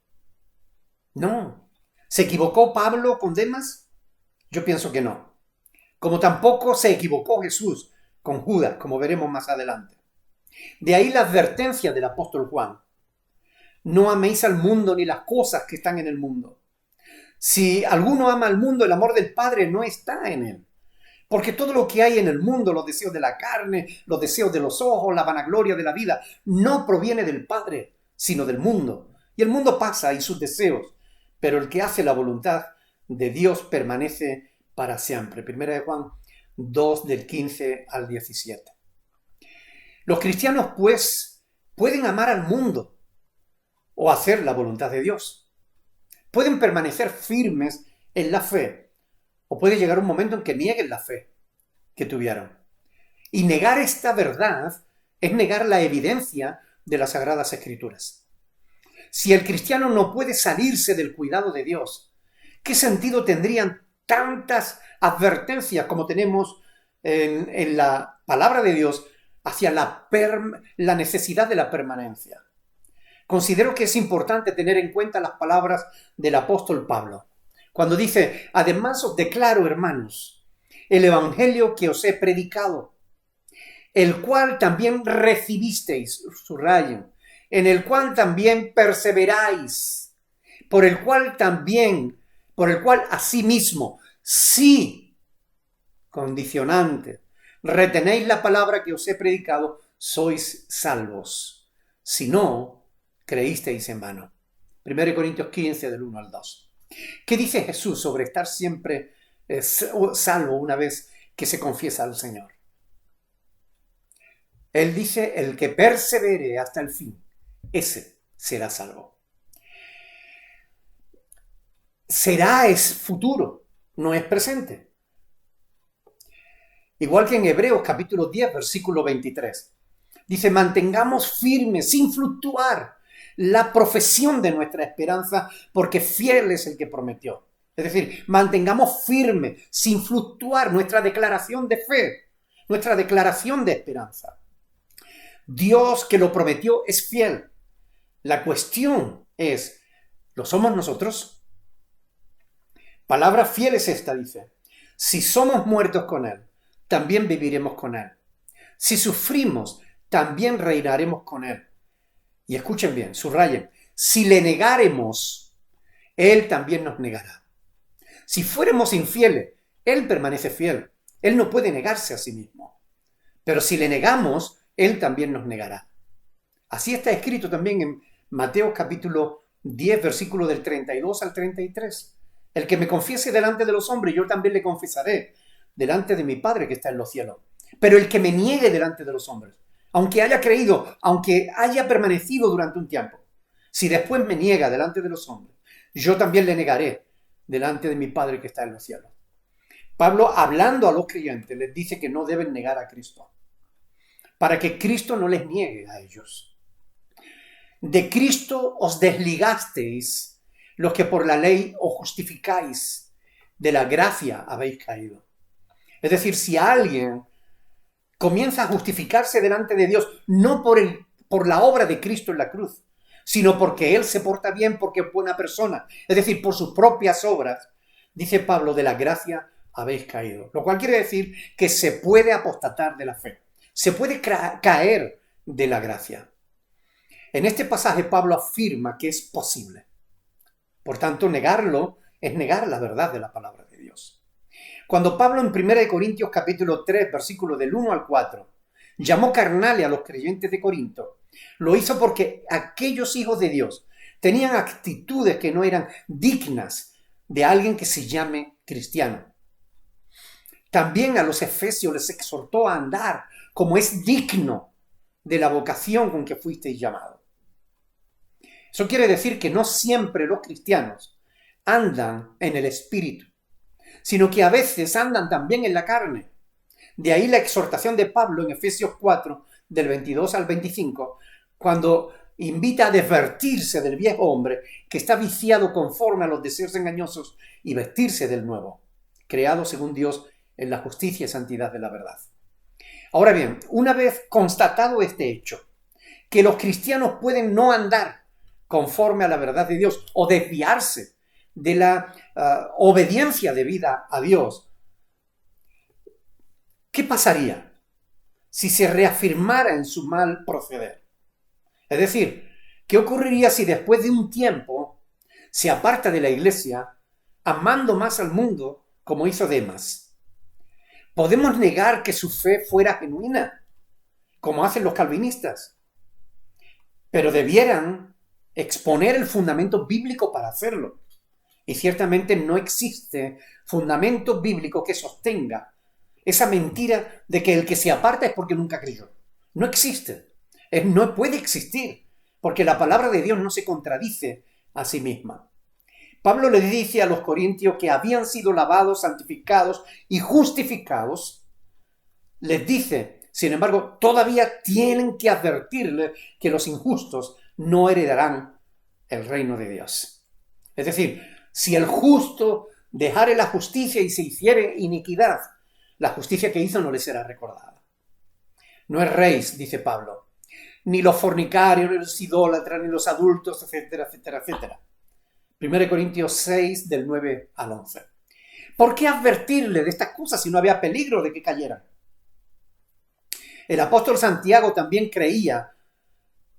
No. ¿Se equivocó Pablo con Demas? Yo pienso que no. Como tampoco se equivocó Jesús con Judas, como veremos más adelante. De ahí la advertencia del apóstol Juan. No améis al mundo ni las cosas que están en el mundo. Si alguno ama al mundo, el amor del Padre no está en él. Porque todo lo que hay en el mundo, los deseos de la carne, los deseos de los ojos, la vanagloria de la vida, no proviene del Padre, sino del mundo. Y el mundo pasa y sus deseos, pero el que hace la voluntad de Dios permanece para siempre. Primera de Juan 2, del 15 al 17. Los cristianos, pues, pueden amar al mundo o hacer la voluntad de Dios. Pueden permanecer firmes en la fe, o puede llegar un momento en que nieguen la fe que tuvieron. Y negar esta verdad es negar la evidencia de las Sagradas Escrituras. Si el cristiano no puede salirse del cuidado de Dios, ¿qué sentido tendrían tantas advertencias como tenemos en la palabra de Dios hacia la necesidad de la permanencia? Considero que es importante tener en cuenta las palabras del apóstol Pablo, cuando dice, además os declaro, hermanos, el evangelio que os he predicado, el cual también recibisteis, subrayen, en el cual también perseveráis, por el cual asimismo, si, condicionante, retenéis la palabra que os he predicado, sois salvos. Si no, creísteis en vano. 1 Corintios 15, del 1 al 2. ¿Qué dice Jesús sobre estar siempre salvo una vez que se confiesa al Señor? Él dice, el que persevere hasta el fin, ese será salvo. Será es futuro, no es presente. Igual que en Hebreos capítulo 10, versículo 23. Dice, mantengamos firmes, sin fluctuar, la profesión de nuestra esperanza, porque fiel es el que prometió. Es decir, mantengamos firme, sin fluctuar, nuestra declaración de fe, nuestra declaración de esperanza. Dios que lo prometió es fiel. La cuestión es, ¿lo somos nosotros? Palabra fiel es esta, dice. Si somos muertos con Él, también viviremos con Él. Si sufrimos, también reinaremos con Él. Y escuchen bien, subrayen, si le negáremos, Él también nos negará. Si fuéramos infieles, Él permanece fiel. Él no puede negarse a sí mismo. Pero si le negamos, Él también nos negará. Así está escrito también en Mateo capítulo 10, versículo del 32 al 33. El que me confiese delante de los hombres, yo también le confesaré delante de mi Padre que está en los cielos. Pero el que me niegue delante de los hombres, aunque haya creído, aunque haya permanecido durante un tiempo, si después me niega delante de los hombres, yo también le negaré delante de mi Padre que está en los cielos. Pablo, hablando a los creyentes, les dice que no deben negar a Cristo, para que Cristo no les niegue a ellos. De Cristo os desligasteis los que por la ley os justificáis, de la gracia habéis caído. Es decir, si alguien comienza a justificarse delante de Dios, no por la obra de Cristo en la cruz, sino porque Él se porta bien, porque es buena persona, es decir, por sus propias obras, dice Pablo, de la gracia habéis caído. Lo cual quiere decir que se puede apostatar de la fe, se puede caer de la gracia. En este pasaje Pablo afirma que es posible. Por tanto, negarlo es negar la verdad de la palabra de Dios. Cuando Pablo en 1 Corintios capítulo 3, versículos del 1 al 4, llamó carnales a los creyentes de Corinto, lo hizo porque aquellos hijos de Dios tenían actitudes que no eran dignas de alguien que se llame cristiano. También a los efesios les exhortó a andar como es digno de la vocación con que fuisteis llamados. Eso quiere decir que no siempre los cristianos andan en el espíritu, sino que a veces andan también en la carne. De ahí la exhortación de Pablo en Efesios 4, del 22 al 25, cuando invita a desvertirse del viejo hombre que está viciado conforme a los deseos engañosos y vestirse del nuevo, creado según Dios en la justicia y santidad de la verdad. Ahora bien, una vez constatado este hecho, que los cristianos pueden no andar conforme a la verdad de Dios o desviarse de la obediencia debida a Dios, ¿qué pasaría si se reafirmara en su mal proceder? Es decir, ¿qué ocurriría si después de un tiempo se aparta de la iglesia, amando más al mundo como hizo Demas? ¿Podemos negar que su fe fuera genuina, como hacen los calvinistas? Pero debieran exponer el fundamento bíblico para hacerlo. Y ciertamente no existe fundamento bíblico que sostenga esa mentira de que el que se aparta es porque nunca creyó. No existe. No puede existir, porque la palabra de Dios no se contradice a sí misma. Pablo le dice a los corintios que habían sido lavados, santificados y justificados. Les dice, sin embargo, todavía tienen que advertirle que los injustos no heredarán el reino de Dios. Es decir, si el justo dejare la justicia y se hiciere iniquidad, la justicia que hizo no le será recordada. No erréis, dice Pablo, ni los fornicarios, ni los idólatras, ni los adultos, etcétera, etcétera, etcétera. 1 Corintios 6, del 9 al 11. ¿Por qué advertirle de estas cosas si no había peligro de que cayeran? El apóstol Santiago también creía,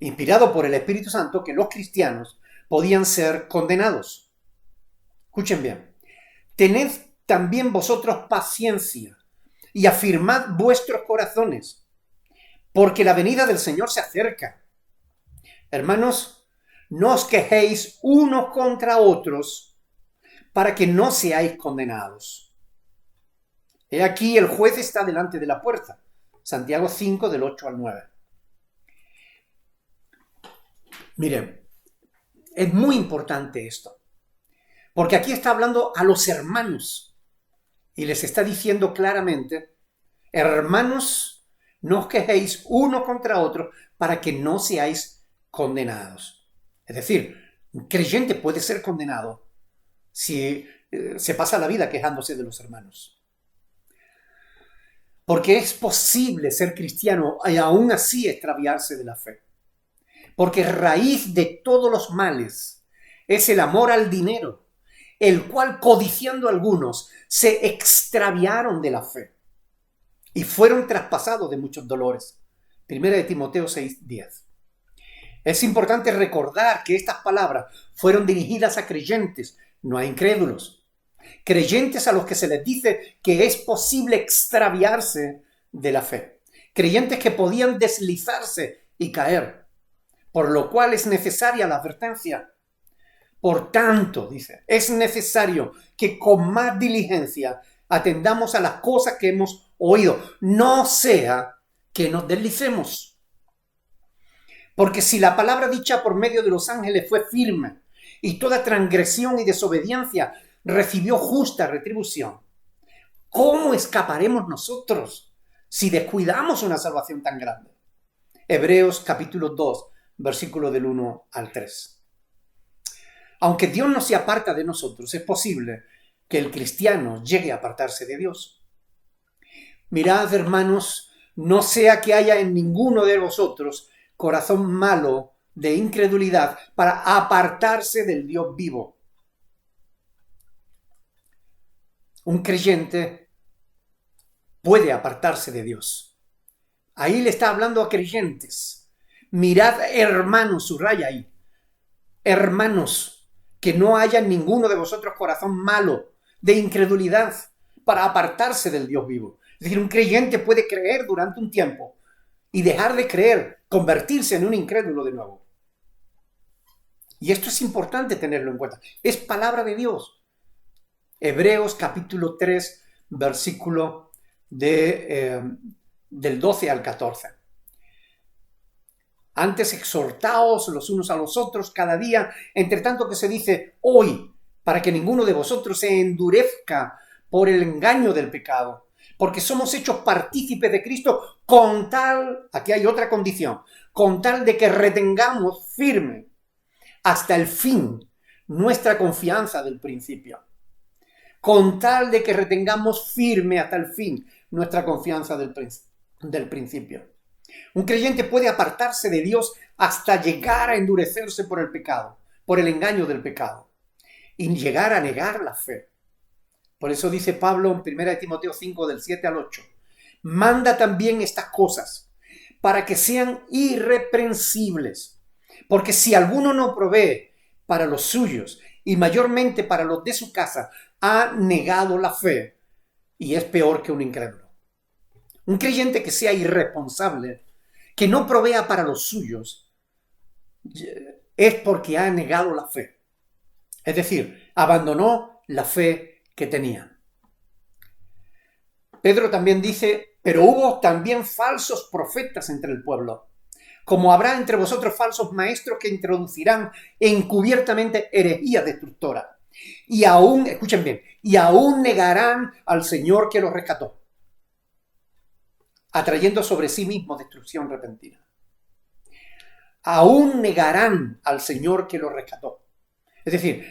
inspirado por el Espíritu Santo, que los cristianos podían ser condenados. Escuchen bien. Tened también vosotros paciencia y afirmad vuestros corazones, porque la venida del Señor se acerca. Hermanos, no os quejéis unos contra otros para que no seáis condenados. He aquí el juez está delante de la puerta. Santiago 5, del 8 al 9. Miren, es muy importante esto, porque aquí está hablando a los hermanos y les está diciendo claramente, hermanos, no os quejéis uno contra otro para que no seáis condenados. Es decir, un creyente puede ser condenado si se pasa la vida quejándose de los hermanos. Porque es posible ser cristiano y aún así extraviarse de la fe. Porque raíz de todos los males es el amor al dinero, el cual codiciando algunos se extraviaron de la fe y fueron traspasados de muchos dolores. 1 Timoteo 6, 10. Es importante recordar que estas palabras fueron dirigidas a creyentes, no a incrédulos. Creyentes a los que se les dice que es posible extraviarse de la fe. Creyentes que podían deslizarse y caer, por lo cual es necesaria la advertencia. Por tanto, dice, es necesario que con más diligencia atendamos a las cosas que hemos oído, no sea que nos deslicemos. Porque si la palabra dicha por medio de los ángeles fue firme y toda transgresión y desobediencia recibió justa retribución, ¿cómo escaparemos nosotros si descuidamos una salvación tan grande? Hebreos capítulo 2, versículo del 1 al 3. Aunque Dios no se aparta de nosotros, es posible que el cristiano llegue a apartarse de Dios. Mirad, hermanos, no sea que haya en ninguno de vosotros corazón malo de incredulidad para apartarse del Dios vivo. Un creyente puede apartarse de Dios. Ahí le está hablando a creyentes. Mirad, hermanos, subraya ahí, hermanos, que no haya en ninguno de vosotros corazón malo de incredulidad para apartarse del Dios vivo. Es decir, un creyente puede creer durante un tiempo y dejar de creer, convertirse en un incrédulo de nuevo. Y esto es importante tenerlo en cuenta. Es palabra de Dios. Hebreos capítulo 3, versículo del 12 al 14. Antes exhortaos los unos a los otros cada día, entre tanto que se dice hoy, para que ninguno de vosotros se endurezca por el engaño del pecado, porque somos hechos partícipes de Cristo con tal, aquí hay otra condición, con tal de que retengamos firme hasta el fin nuestra confianza del principio. Con tal de que retengamos firme hasta el fin nuestra confianza del principio. Un creyente puede apartarse de Dios hasta llegar a endurecerse por el pecado, por el engaño del pecado, y llegar a negar la fe. Por eso dice Pablo en 1 Timoteo 5, del 7 al 8, manda también estas cosas para que sean irreprensibles, porque si alguno no provee para los suyos y mayormente para los de su casa, ha negado la fe y es peor que un incrédulo. Un creyente que sea irresponsable, que no provea para los suyos, es porque ha negado la fe. Es decir, abandonó la fe que tenía. Pedro también dice, pero hubo también falsos profetas entre el pueblo, como habrá entre vosotros falsos maestros que introducirán encubiertamente herejía destructora. Y aún, escuchen bien, y aún negarán al Señor que los rescató, atrayendo sobre sí mismo destrucción repentina. Aún negarán al Señor que los rescató. Es decir,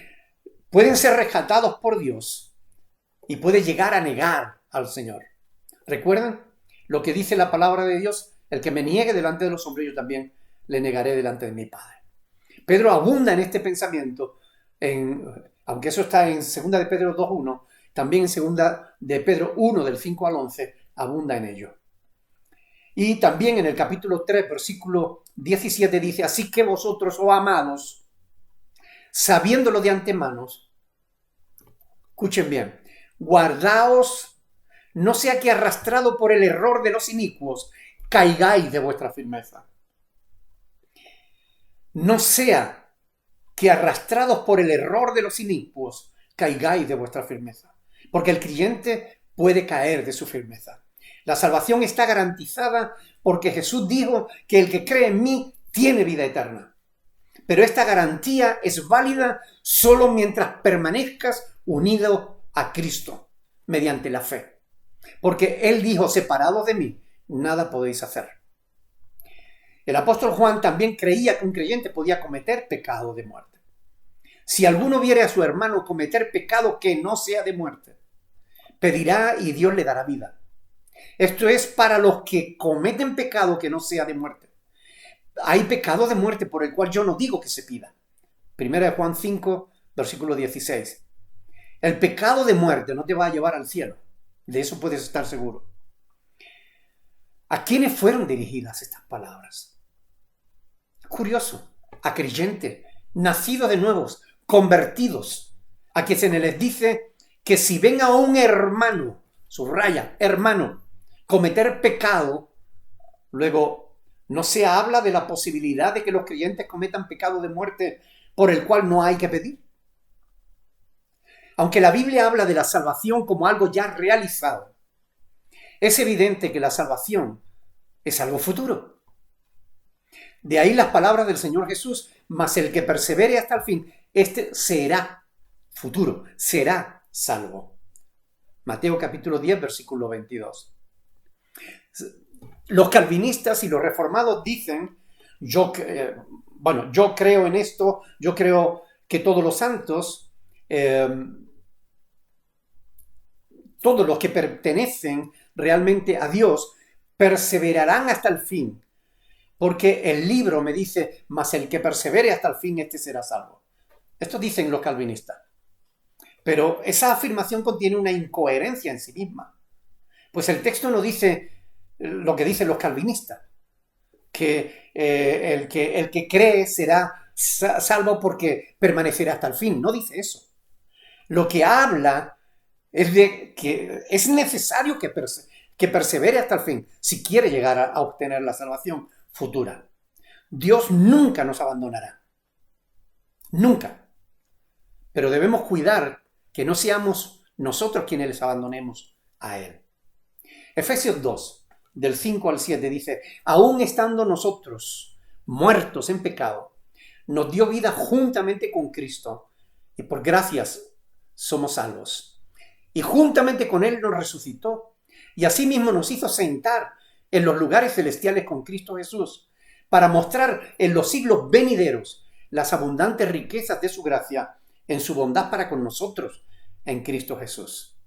pueden ser rescatados por Dios y puede llegar a negar al Señor. ¿Recuerdan lo que dice la palabra de Dios? El que me niegue delante de los hombres, yo también le negaré delante de mi Padre. Pedro abunda en este pensamiento, aunque eso está en 2 de Pedro 2.1, también en 2 de Pedro 1, del 5 al 11, abunda en ello. Y también en el capítulo 3, versículo 17 dice, así que vosotros, oh amados, sabiéndolo de antemano, escuchen bien, guardaos, no sea que arrastrado por el error de los inicuos, caigáis de vuestra firmeza. No sea que arrastrados por el error de los inicuos, caigáis de vuestra firmeza. Porque el creyente puede caer de su firmeza. La salvación está garantizada porque Jesús dijo que el que cree en mí tiene vida eterna. Pero esta garantía es válida solo mientras permanezcas unido a Cristo mediante la fe. Porque Él dijo, separados de mí, nada podéis hacer. El apóstol Juan también creía que un creyente podía cometer pecado de muerte. Si alguno viere a su hermano cometer pecado que no sea de muerte, pedirá y Dios le dará vida. Esto es para los que cometen pecado que no sea de muerte. Hay pecado de muerte por el cual yo no digo que se pida. 1 Juan 5, versículo 16. El pecado de muerte no te va a llevar al cielo. De eso puedes estar seguro. ¿A quiénes fueron dirigidas estas palabras? Curioso. A creyentes, nacidos de nuevos, convertidos, a quienes se les dice que si ven a un hermano, subraya, hermano, cometer pecado, luego no se habla de la posibilidad de que los creyentes cometan pecado de muerte por el cual no hay que pedir. Aunque la Biblia habla de la salvación como algo ya realizado, es evidente que la salvación es algo futuro. De ahí las palabras del Señor Jesús, mas el que persevere hasta el fin, este será futuro, será salvo. Mateo capítulo 10, versículo 22. Los calvinistas y los reformados dicen, yo creo en esto, yo creo que todos los santos, todos los que pertenecen realmente a Dios, perseverarán hasta el fin, porque el libro me dice, mas el que persevere hasta el fin, este será salvo. Esto dicen los calvinistas. Pero esa afirmación contiene una incoherencia en sí misma. Pues el texto no dice lo que dicen los calvinistas, que el que cree será salvo porque permanecerá hasta el fin. No dice eso. Lo que habla es de que es necesario que persevere hasta el fin si quiere llegar a obtener la salvación futura. Dios nunca nos abandonará. Nunca. Pero debemos cuidar que no seamos nosotros quienes les abandonemos a Él. Efesios 2, del 5 al 7 dice, aún estando nosotros muertos en pecado, nos dio vida juntamente con Cristo y por gracias somos salvos. Y juntamente con Él nos resucitó y asimismo nos hizo sentar en los lugares celestiales con Cristo Jesús para mostrar en los siglos venideros las abundantes riquezas de su gracia en su bondad para con nosotros en Cristo Jesús.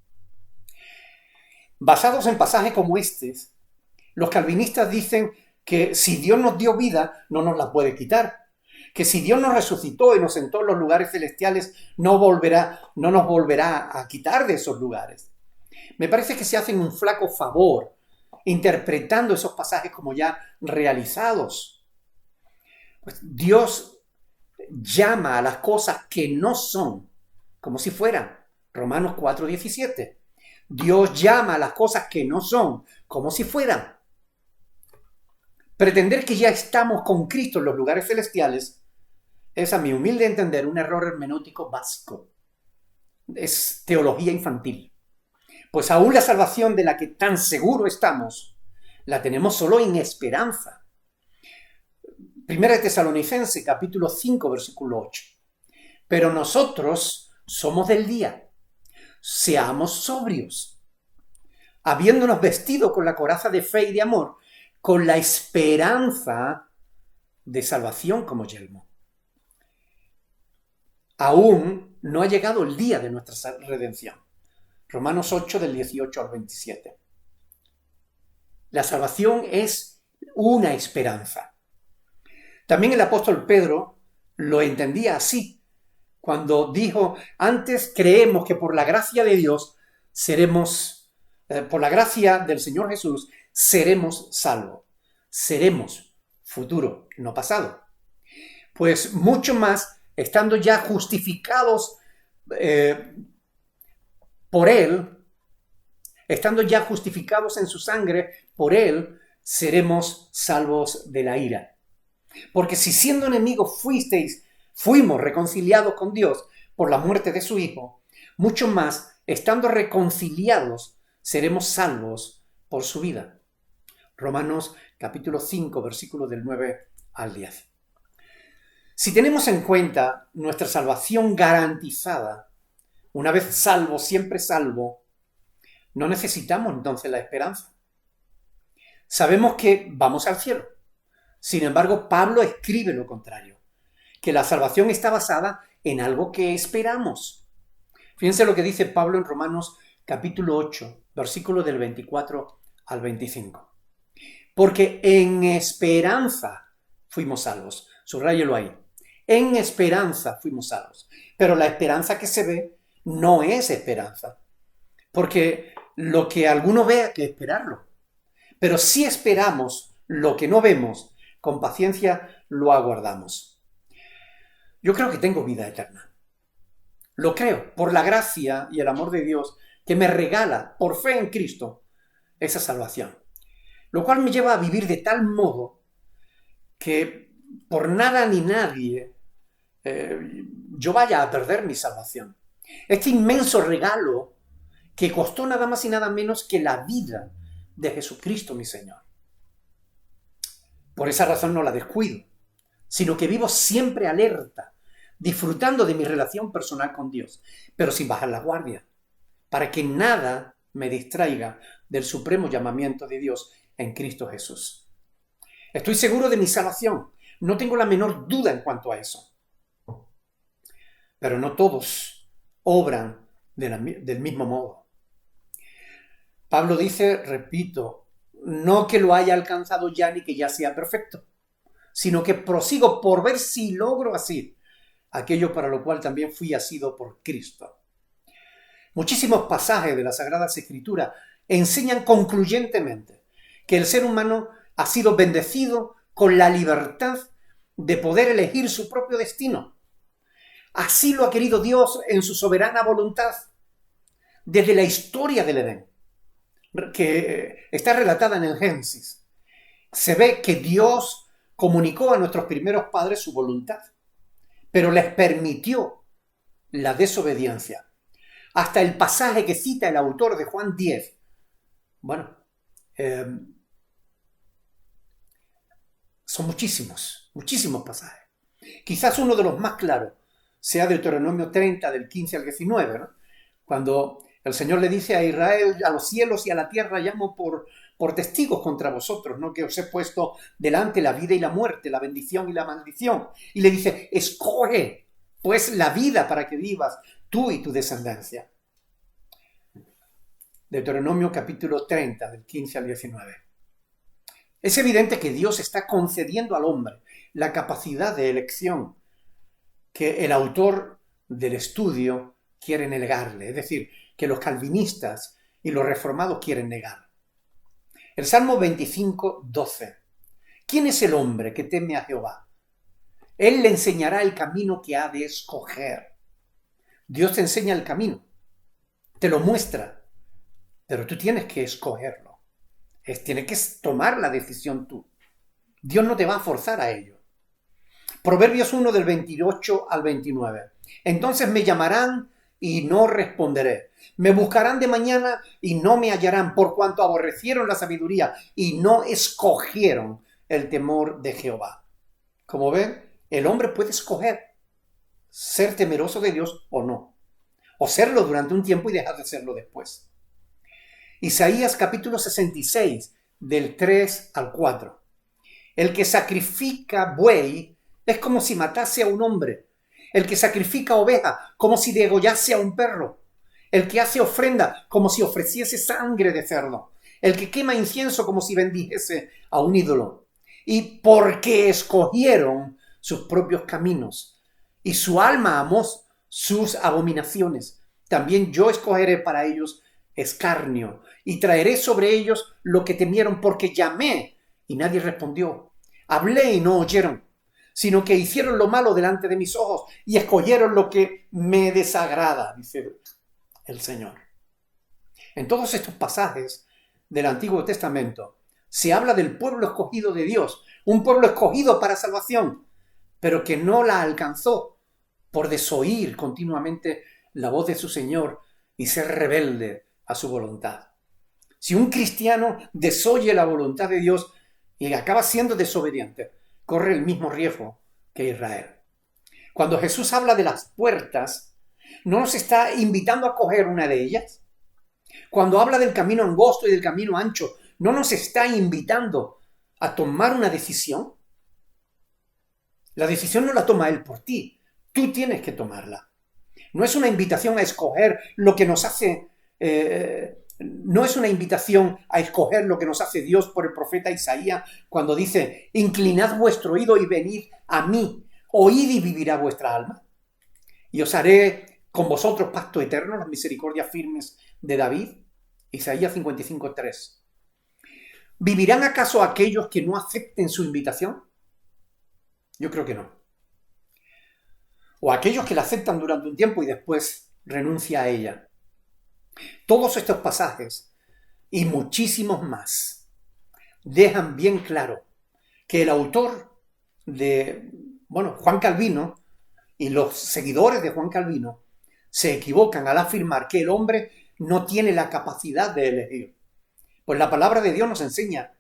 Basados en pasajes como estos, los calvinistas dicen que si Dios nos dio vida, no nos la puede quitar. Que si Dios nos resucitó y nos sentó en los lugares celestiales, no nos volverá a quitar de esos lugares. Me parece que se hacen un flaco favor interpretando esos pasajes como ya realizados. Pues Dios llama a las cosas que no son como si fueran. Romanos 4:17. Dios llama a las cosas que no son como si fueran. Pretender que ya estamos con Cristo en los lugares celestiales es, a mi humilde entender, un error hermenéutico básico. Es teología infantil. Pues aún la salvación de la que tan seguro estamos, la tenemos solo en esperanza. Primera de Tesalonicenses, capítulo 5, versículo 8. Pero nosotros somos del día. Seamos sobrios, habiéndonos vestido con la coraza de fe y de amor, con la esperanza de salvación como yelmo. Aún no ha llegado el día de nuestra redención. Romanos 8, del 18 al 27. La salvación es una esperanza. También el apóstol Pedro lo entendía así, cuando dijo, antes creemos que por la gracia de Dios por la gracia del Señor Jesús, seremos salvos. Seremos futuro, no pasado. Pues mucho más, estando ya justificados por Él, estando ya justificados en su sangre, por Él, seremos salvos de la ira. Porque si siendo enemigos fuimos reconciliados con Dios por la muerte de su Hijo, mucho más, estando reconciliados, seremos salvos por su vida. Romanos capítulo 5, versículos del 9 al 10. Si tenemos en cuenta nuestra salvación garantizada, una vez salvo, siempre salvo, no necesitamos entonces la esperanza. Sabemos que vamos al cielo. Sin embargo, Pablo escribe lo contrario, que la salvación está basada en algo que esperamos. Fíjense lo que dice Pablo en Romanos capítulo 8, versículos del 24 al 25. Porque en esperanza fuimos salvos. Subráyelo ahí. En esperanza fuimos salvos. Pero la esperanza que se ve no es esperanza. Porque lo que alguno ve hay que esperarlo. Pero si esperamos lo que no vemos, con paciencia lo aguardamos. Yo creo que tengo vida eterna. Lo creo por la gracia y el amor de Dios que me regala por fe en Cristo esa salvación. Lo cual me lleva a vivir de tal modo que por nada ni nadie yo vaya a perder mi salvación. Este inmenso regalo que costó nada más y nada menos que la vida de Jesucristo mi Señor. Por esa razón no la descuido, sino que vivo siempre alerta, disfrutando de mi relación personal con Dios, pero sin bajar la guardia, para que nada me distraiga del supremo llamamiento de Dios en Cristo Jesús. Estoy seguro de mi salvación, no tengo la menor duda en cuanto a eso. Pero no todos obran del mismo modo. Pablo dice, repito, no que lo haya alcanzado ya ni que ya sea perfecto, sino que prosigo por ver si logro así aquello para lo cual también fui asido por Cristo. Muchísimos pasajes de las Sagradas Escrituras enseñan concluyentemente que el ser humano ha sido bendecido con la libertad de poder elegir su propio destino. Así lo ha querido Dios en su soberana voluntad, desde la historia del Edén, que está relatada en el Génesis. Se ve que Dios comunicó a nuestros primeros padres su voluntad, pero les permitió la desobediencia. Hasta el pasaje que cita el autor de Juan 10. Bueno, son muchísimos pasajes. Quizás uno de los más claros sea Deuteronomio 30, del 15 al 19, ¿no? Cuando el Señor le dice a Israel, a los cielos y a la tierra llamo por testigos contra vosotros, ¿no? Que os he puesto delante la vida y la muerte, la bendición y la maldición. Y le dice, escoge pues la vida para que vivas tú y tu descendencia. Deuteronomio capítulo 30, del 15 al 19. Es evidente que Dios está concediendo al hombre la capacidad de elección que el autor del estudio quiere negarle, es decir, que los calvinistas y los reformados quieren negar. El Salmo 25, 12. ¿Quién es el hombre que teme a Jehová? Él le enseñará el camino que ha de escoger. Dios te enseña el camino, te lo muestra, pero tú tienes que escogerlo. Tienes que tomar la decisión tú. Dios no te va a forzar a ello. Proverbios 1 del 28 al 29. Entonces me llamarán y no responderé. Me buscarán de mañana y no me hallarán, por cuanto aborrecieron la sabiduría y no escogieron el temor de Jehová. Como ven, el hombre puede escoger ser temeroso de Dios o no, o serlo durante un tiempo y dejar de serlo después. Isaías capítulo 66, del 3 al 4. El que sacrifica buey es como si matase a un hombre. El que sacrifica oveja, como si degollase a un perro. El que hace ofrenda, como si ofreciese sangre de cerdo. El que quema incienso, como si bendijese a un ídolo. Y porque escogieron sus propios caminos, y su alma amó sus abominaciones, también yo escogeré para ellos escarnio, y traeré sobre ellos lo que temieron, porque llamé, y nadie respondió. Hablé y no oyeron, sino que hicieron lo malo delante de mis ojos y escogieron lo que me desagrada, dice el Señor. En todos estos pasajes del Antiguo Testamento se habla del pueblo escogido de Dios, un pueblo escogido para salvación, pero que no la alcanzó por desoír continuamente la voz de su Señor y ser rebelde a su voluntad. Si un cristiano desoye la voluntad de Dios y acaba siendo desobediente, corre el mismo riesgo que Israel. Cuando Jesús habla de las puertas, ¿no nos está invitando a coger una de ellas? Cuando habla del camino angosto y del camino ancho, ¿no nos está invitando a tomar una decisión? La decisión no la toma Él por ti, tú tienes que tomarla. No es una invitación a escoger lo que nos hace... No es una invitación a escoger lo que nos hace Dios por el profeta Isaías cuando dice, inclinad vuestro oído y venid a mí, oíd y vivirá vuestra alma. Y os haré con vosotros pacto eterno, las misericordias firmes de David. Isaías 55:3. ¿Vivirán acaso aquellos que no acepten su invitación? Yo creo que no. O aquellos que la aceptan durante un tiempo y después renuncia a ella. Todos estos pasajes y muchísimos más dejan bien claro que el autor de, Juan Calvino y los seguidores de Juan Calvino se equivocan al afirmar que el hombre no tiene la capacidad de elegir. Pues la palabra de Dios nos enseña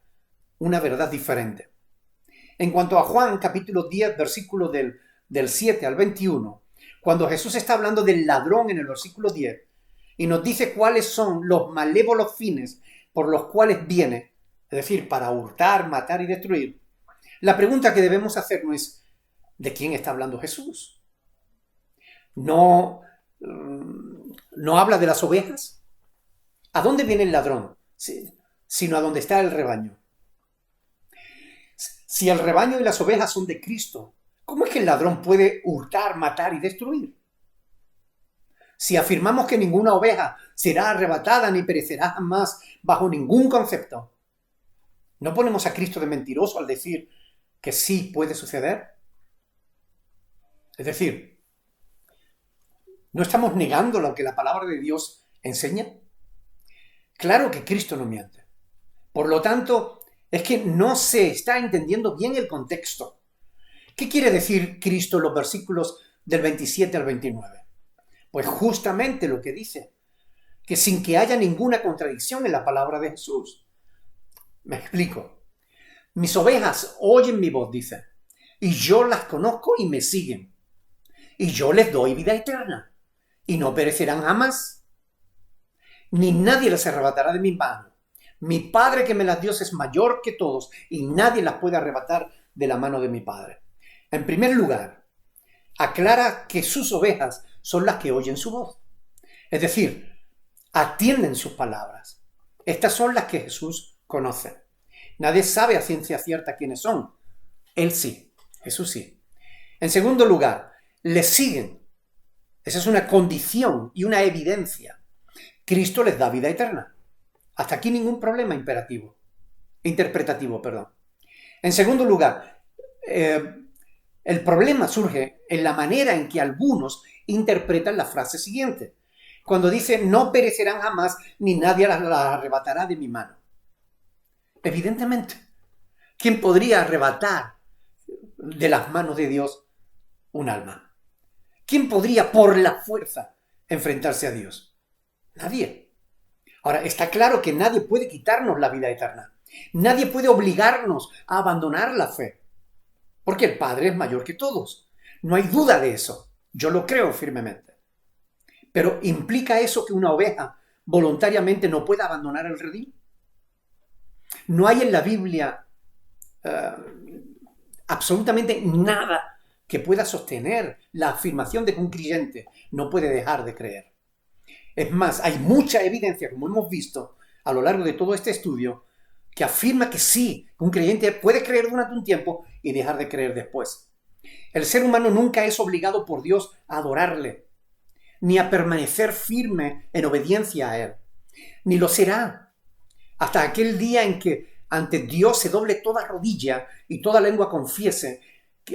una verdad diferente. En cuanto a Juan capítulo 10, versículo del del 7 al 21, cuando Jesús está hablando del ladrón en el versículo 10 y nos dice cuáles son los malévolos fines por los cuales viene, es decir, para hurtar, matar y destruir, la pregunta que debemos hacernos es, ¿de quién está hablando Jesús? No habla de las ovejas. ¿A dónde viene el ladrón? Sino a dónde está el rebaño. Si el rebaño y las ovejas son de Cristo, ¿cómo es que el ladrón puede hurtar, matar y destruir? Si afirmamos que ninguna oveja será arrebatada ni perecerá jamás bajo ningún concepto, ¿no ponemos a Cristo de mentiroso al decir que sí puede suceder? Es decir, ¿no estamos negando lo que la palabra de Dios enseña? Claro que Cristo no miente. Por lo tanto, es que no se está entendiendo bien el contexto. ¿Qué quiere decir Cristo en los versículos del 27 al 29? Pues justamente lo que dice, que sin que haya ninguna contradicción en la palabra de Jesús. Me explico. Mis ovejas oyen mi voz, dice, y yo las conozco y me siguen. Y yo les doy vida eterna, y no perecerán jamás, ni nadie las arrebatará de mi mano. Mi Padre que me las dio es mayor que todos, y nadie las puede arrebatar de la mano de mi Padre. En primer lugar, aclara que sus ovejas son las que oyen su voz. Es decir, atienden sus palabras. Estas son las que Jesús conoce. Nadie sabe a ciencia cierta quiénes son. Él sí, Jesús sí. En segundo lugar, le siguen. Esa es una condición y una evidencia. Cristo les da vida eterna. Hasta aquí ningún problema interpretativo. En segundo lugar, el problema surge en la manera en que algunos interpretan la frase siguiente. Cuando dice, no perecerán jamás, ni nadie las arrebatará de mi mano. Evidentemente, ¿quién podría arrebatar de las manos de Dios un alma? ¿Quién podría por la fuerza enfrentarse a Dios? Nadie. Ahora, está claro que nadie puede quitarnos la vida eterna. Nadie puede obligarnos a abandonar la fe. Porque el Padre es mayor que todos. No hay duda de eso. Yo lo creo firmemente. Pero ¿implica eso que una oveja voluntariamente no pueda abandonar el redil? No hay en la Biblia absolutamente nada que pueda sostener la afirmación de que un creyente no puede dejar de creer. Es más, hay mucha evidencia, como hemos visto a lo largo de todo este estudio, que afirma que sí, un creyente puede creer durante un tiempo y dejar de creer después. El ser humano nunca es obligado por Dios a adorarle, ni a permanecer firme en obediencia a Él. Ni lo será hasta aquel día en que ante Dios se doble toda rodilla y toda lengua confiese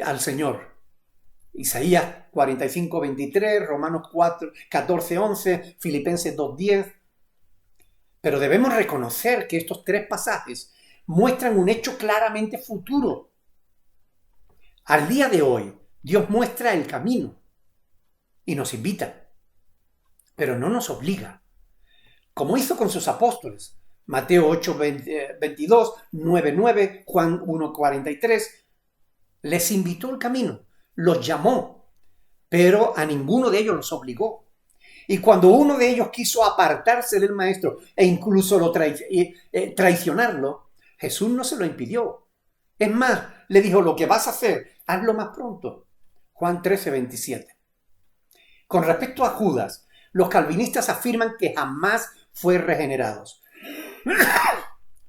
al Señor. Isaías 45:23, Romanos 14:11, Filipenses 2:10. Pero debemos reconocer que estos tres pasajes muestran un hecho claramente futuro. Al día de hoy, Dios muestra el camino y nos invita, pero no nos obliga, como hizo con sus apóstoles. Mateo 8:22, 9:9, Juan 1:43, les invitó el camino, los llamó, pero a ninguno de ellos los obligó. Y cuando uno de ellos quiso apartarse del maestro e incluso traicionarlo, Jesús no se lo impidió. Es más, le dijo, lo que vas a hacer, hazlo más pronto. Juan 13:27. Con respecto a Judas, los calvinistas afirman que jamás fue regenerado.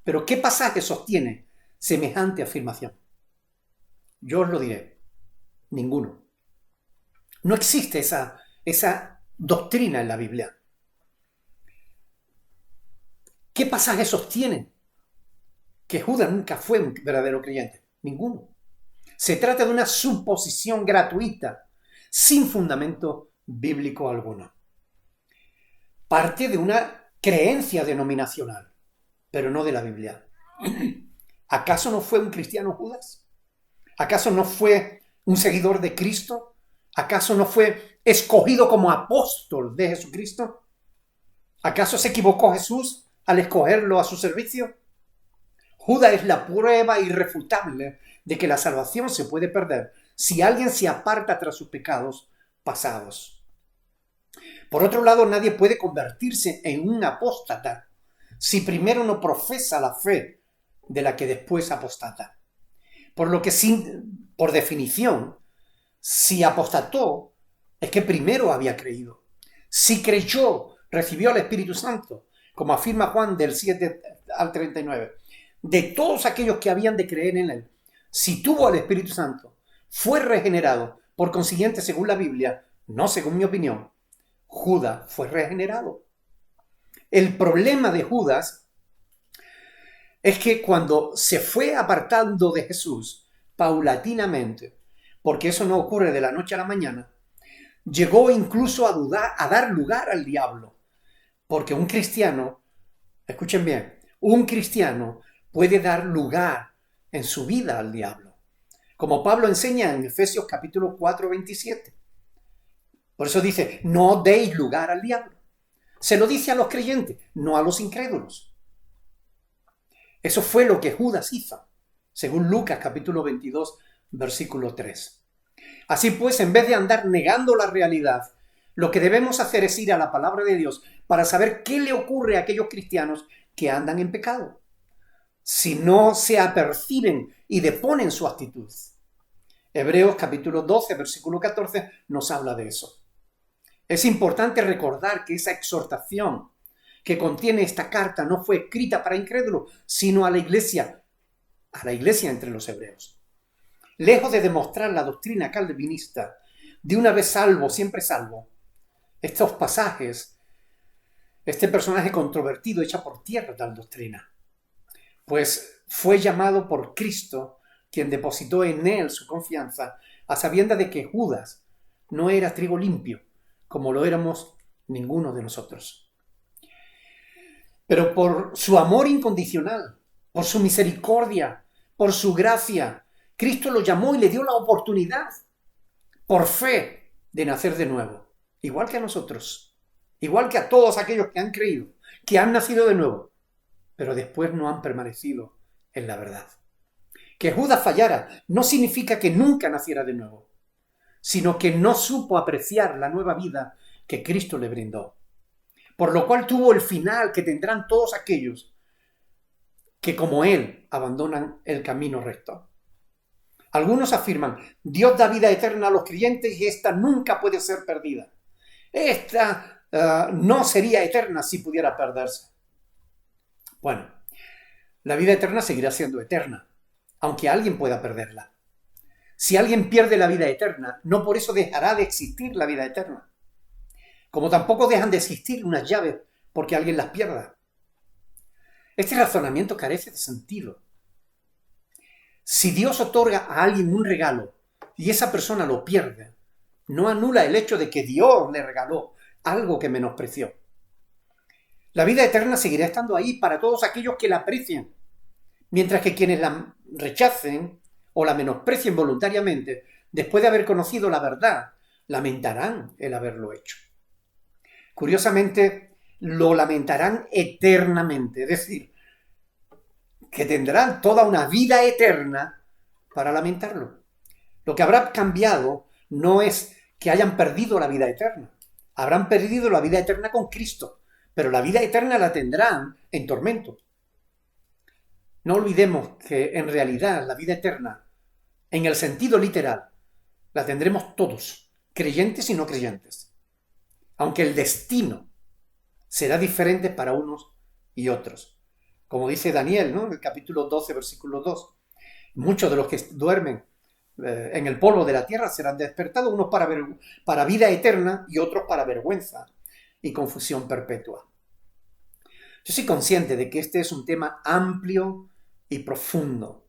Pero ¿qué pasaje sostiene semejante afirmación? Yo os lo diré. Ninguno. No existe esa doctrina en la Biblia. ¿Qué pasaje sostiene que Judas nunca fue un verdadero creyente? Ninguno. Se trata de una suposición gratuita, sin fundamento bíblico alguno. Parte de una creencia denominacional, pero no de la Biblia. ¿Acaso no fue un cristiano Judas? ¿Acaso no fue un seguidor de Cristo? ¿Acaso no fue escogido como apóstol de Jesucristo? ¿Acaso se equivocó Jesús al escogerlo a su servicio? Judas es la prueba irrefutable de que la salvación se puede perder si alguien se aparta tras sus pecados pasados. Por otro lado, nadie puede convertirse en un apóstata si primero no profesa la fe de la que después apostata. Por lo que, por definición, si apostató, es que primero había creído. Si creyó, recibió al Espíritu Santo, como afirma Juan del 7 al 39. De todos aquellos que habían de creer en él, si tuvo al Espíritu Santo, fue regenerado. Por consiguiente, según la Biblia, no según mi opinión, Judas fue regenerado. El problema de Judas es que cuando se fue apartando de Jesús paulatinamente, porque eso no ocurre de la noche a la mañana, llegó incluso a dudar, a dar lugar al diablo. Porque un cristiano, escuchen bien, un cristiano puede dar lugar en su vida al diablo. Como Pablo enseña en Efesios capítulo 4, 27. Por eso dice, no deis lugar al diablo. Se lo dice a los creyentes, no a los incrédulos. Eso fue lo que Judas hizo, según Lucas capítulo 22, versículo 3. Así pues, en vez de andar negando la realidad, lo que debemos hacer es ir a la palabra de Dios para saber qué le ocurre a aquellos cristianos que andan en pecado, si no se aperciben y deponen su actitud. Hebreos capítulo 12, versículo 14 nos habla de eso. Es importante recordar que esa exhortación que contiene esta carta no fue escrita para incrédulos, sino a la iglesia entre los hebreos. Lejos de demostrar la doctrina calvinista de una vez salvo, siempre salvo, estos pasajes, este personaje controvertido echa por tierra tal doctrina, pues fue llamado por Cristo, quien depositó en él su confianza, a sabiendas de que Judas no era trigo limpio, como lo éramos ninguno de nosotros. Pero por su amor incondicional, por su misericordia, por su gracia, Cristo lo llamó y le dio la oportunidad, por fe, de nacer de nuevo. Igual que a nosotros, igual que a todos aquellos que han creído, que han nacido de nuevo, pero después no han permanecido en la verdad. Que Judas fallara no significa que nunca naciera de nuevo, sino que no supo apreciar la nueva vida que Cristo le brindó. Por lo cual tuvo el final que tendrán todos aquellos que como él abandonan el camino recto. Algunos afirman, Dios da vida eterna a los creyentes y esta nunca puede ser perdida. Esta no sería eterna si pudiera perderse. Bueno, la vida eterna seguirá siendo eterna, aunque alguien pueda perderla. Si alguien pierde la vida eterna, no por eso dejará de existir la vida eterna. Como tampoco dejan de existir unas llaves porque alguien las pierda. Este razonamiento carece de sentido. Si Dios otorga a alguien un regalo y esa persona lo pierde, no anula el hecho de que Dios le regaló algo que menospreció. La vida eterna seguirá estando ahí para todos aquellos que la aprecien, mientras que quienes la rechacen o la menosprecien voluntariamente, después de haber conocido la verdad, lamentarán el haberlo hecho. Curiosamente, lo lamentarán eternamente, es decir, que tendrán toda una vida eterna para lamentarlo. Lo que habrá cambiado no es que hayan perdido la vida eterna. Habrán perdido la vida eterna con Cristo, pero la vida eterna la tendrán en tormento. No olvidemos que en realidad la vida eterna, en el sentido literal, la tendremos todos, creyentes y no creyentes. Aunque el destino será diferente para unos y otros. Como dice Daniel, ¿no? En el capítulo 12, versículo 2. Muchos de los que duermen en el polvo de la tierra serán despertados, unos para vida eterna y otros para vergüenza y confusión perpetua. Yo soy consciente de que este es un tema amplio y profundo,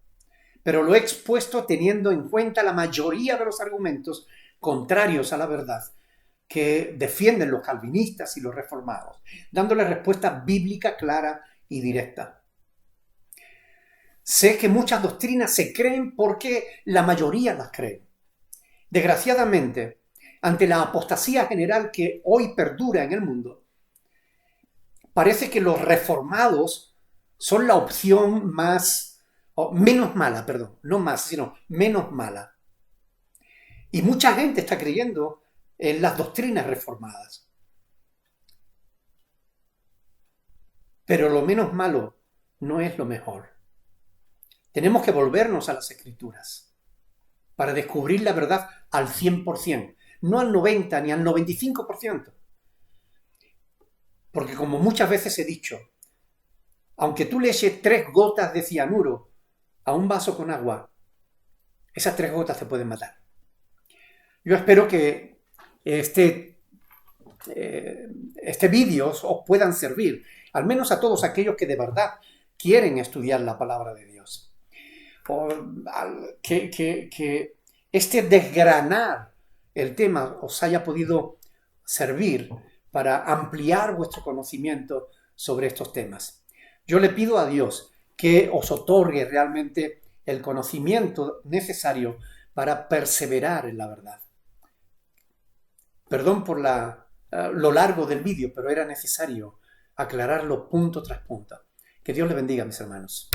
pero lo he expuesto teniendo en cuenta la mayoría de los argumentos contrarios a la verdad que defienden los calvinistas y los reformados, dándole respuesta bíblica clara y directa. Sé que muchas doctrinas se creen porque la mayoría las cree. Desgraciadamente, ante la apostasía general que hoy perdura en el mundo, parece que los reformados son la opción menos mala. Y mucha gente está creyendo en las doctrinas reformadas. Pero lo menos malo no es lo mejor. Tenemos que volvernos a las Escrituras para descubrir la verdad al 100%, no al 90% ni al 95%. Porque como muchas veces he dicho, aunque tú le eches 3 gotas de cianuro a un vaso con agua, esas 3 gotas te pueden matar. Yo espero que este vídeo os puedan servir, al menos a todos aquellos que de verdad quieren estudiar la palabra de Dios. Que este desgranar el tema os haya podido servir para ampliar vuestro conocimiento sobre estos temas. Yo le pido a Dios que os otorgue realmente el conocimiento necesario para perseverar en la verdad. Perdón por lo largo del vídeo, pero era necesario aclararlo punto tras punto. Que Dios le bendiga, mis hermanos.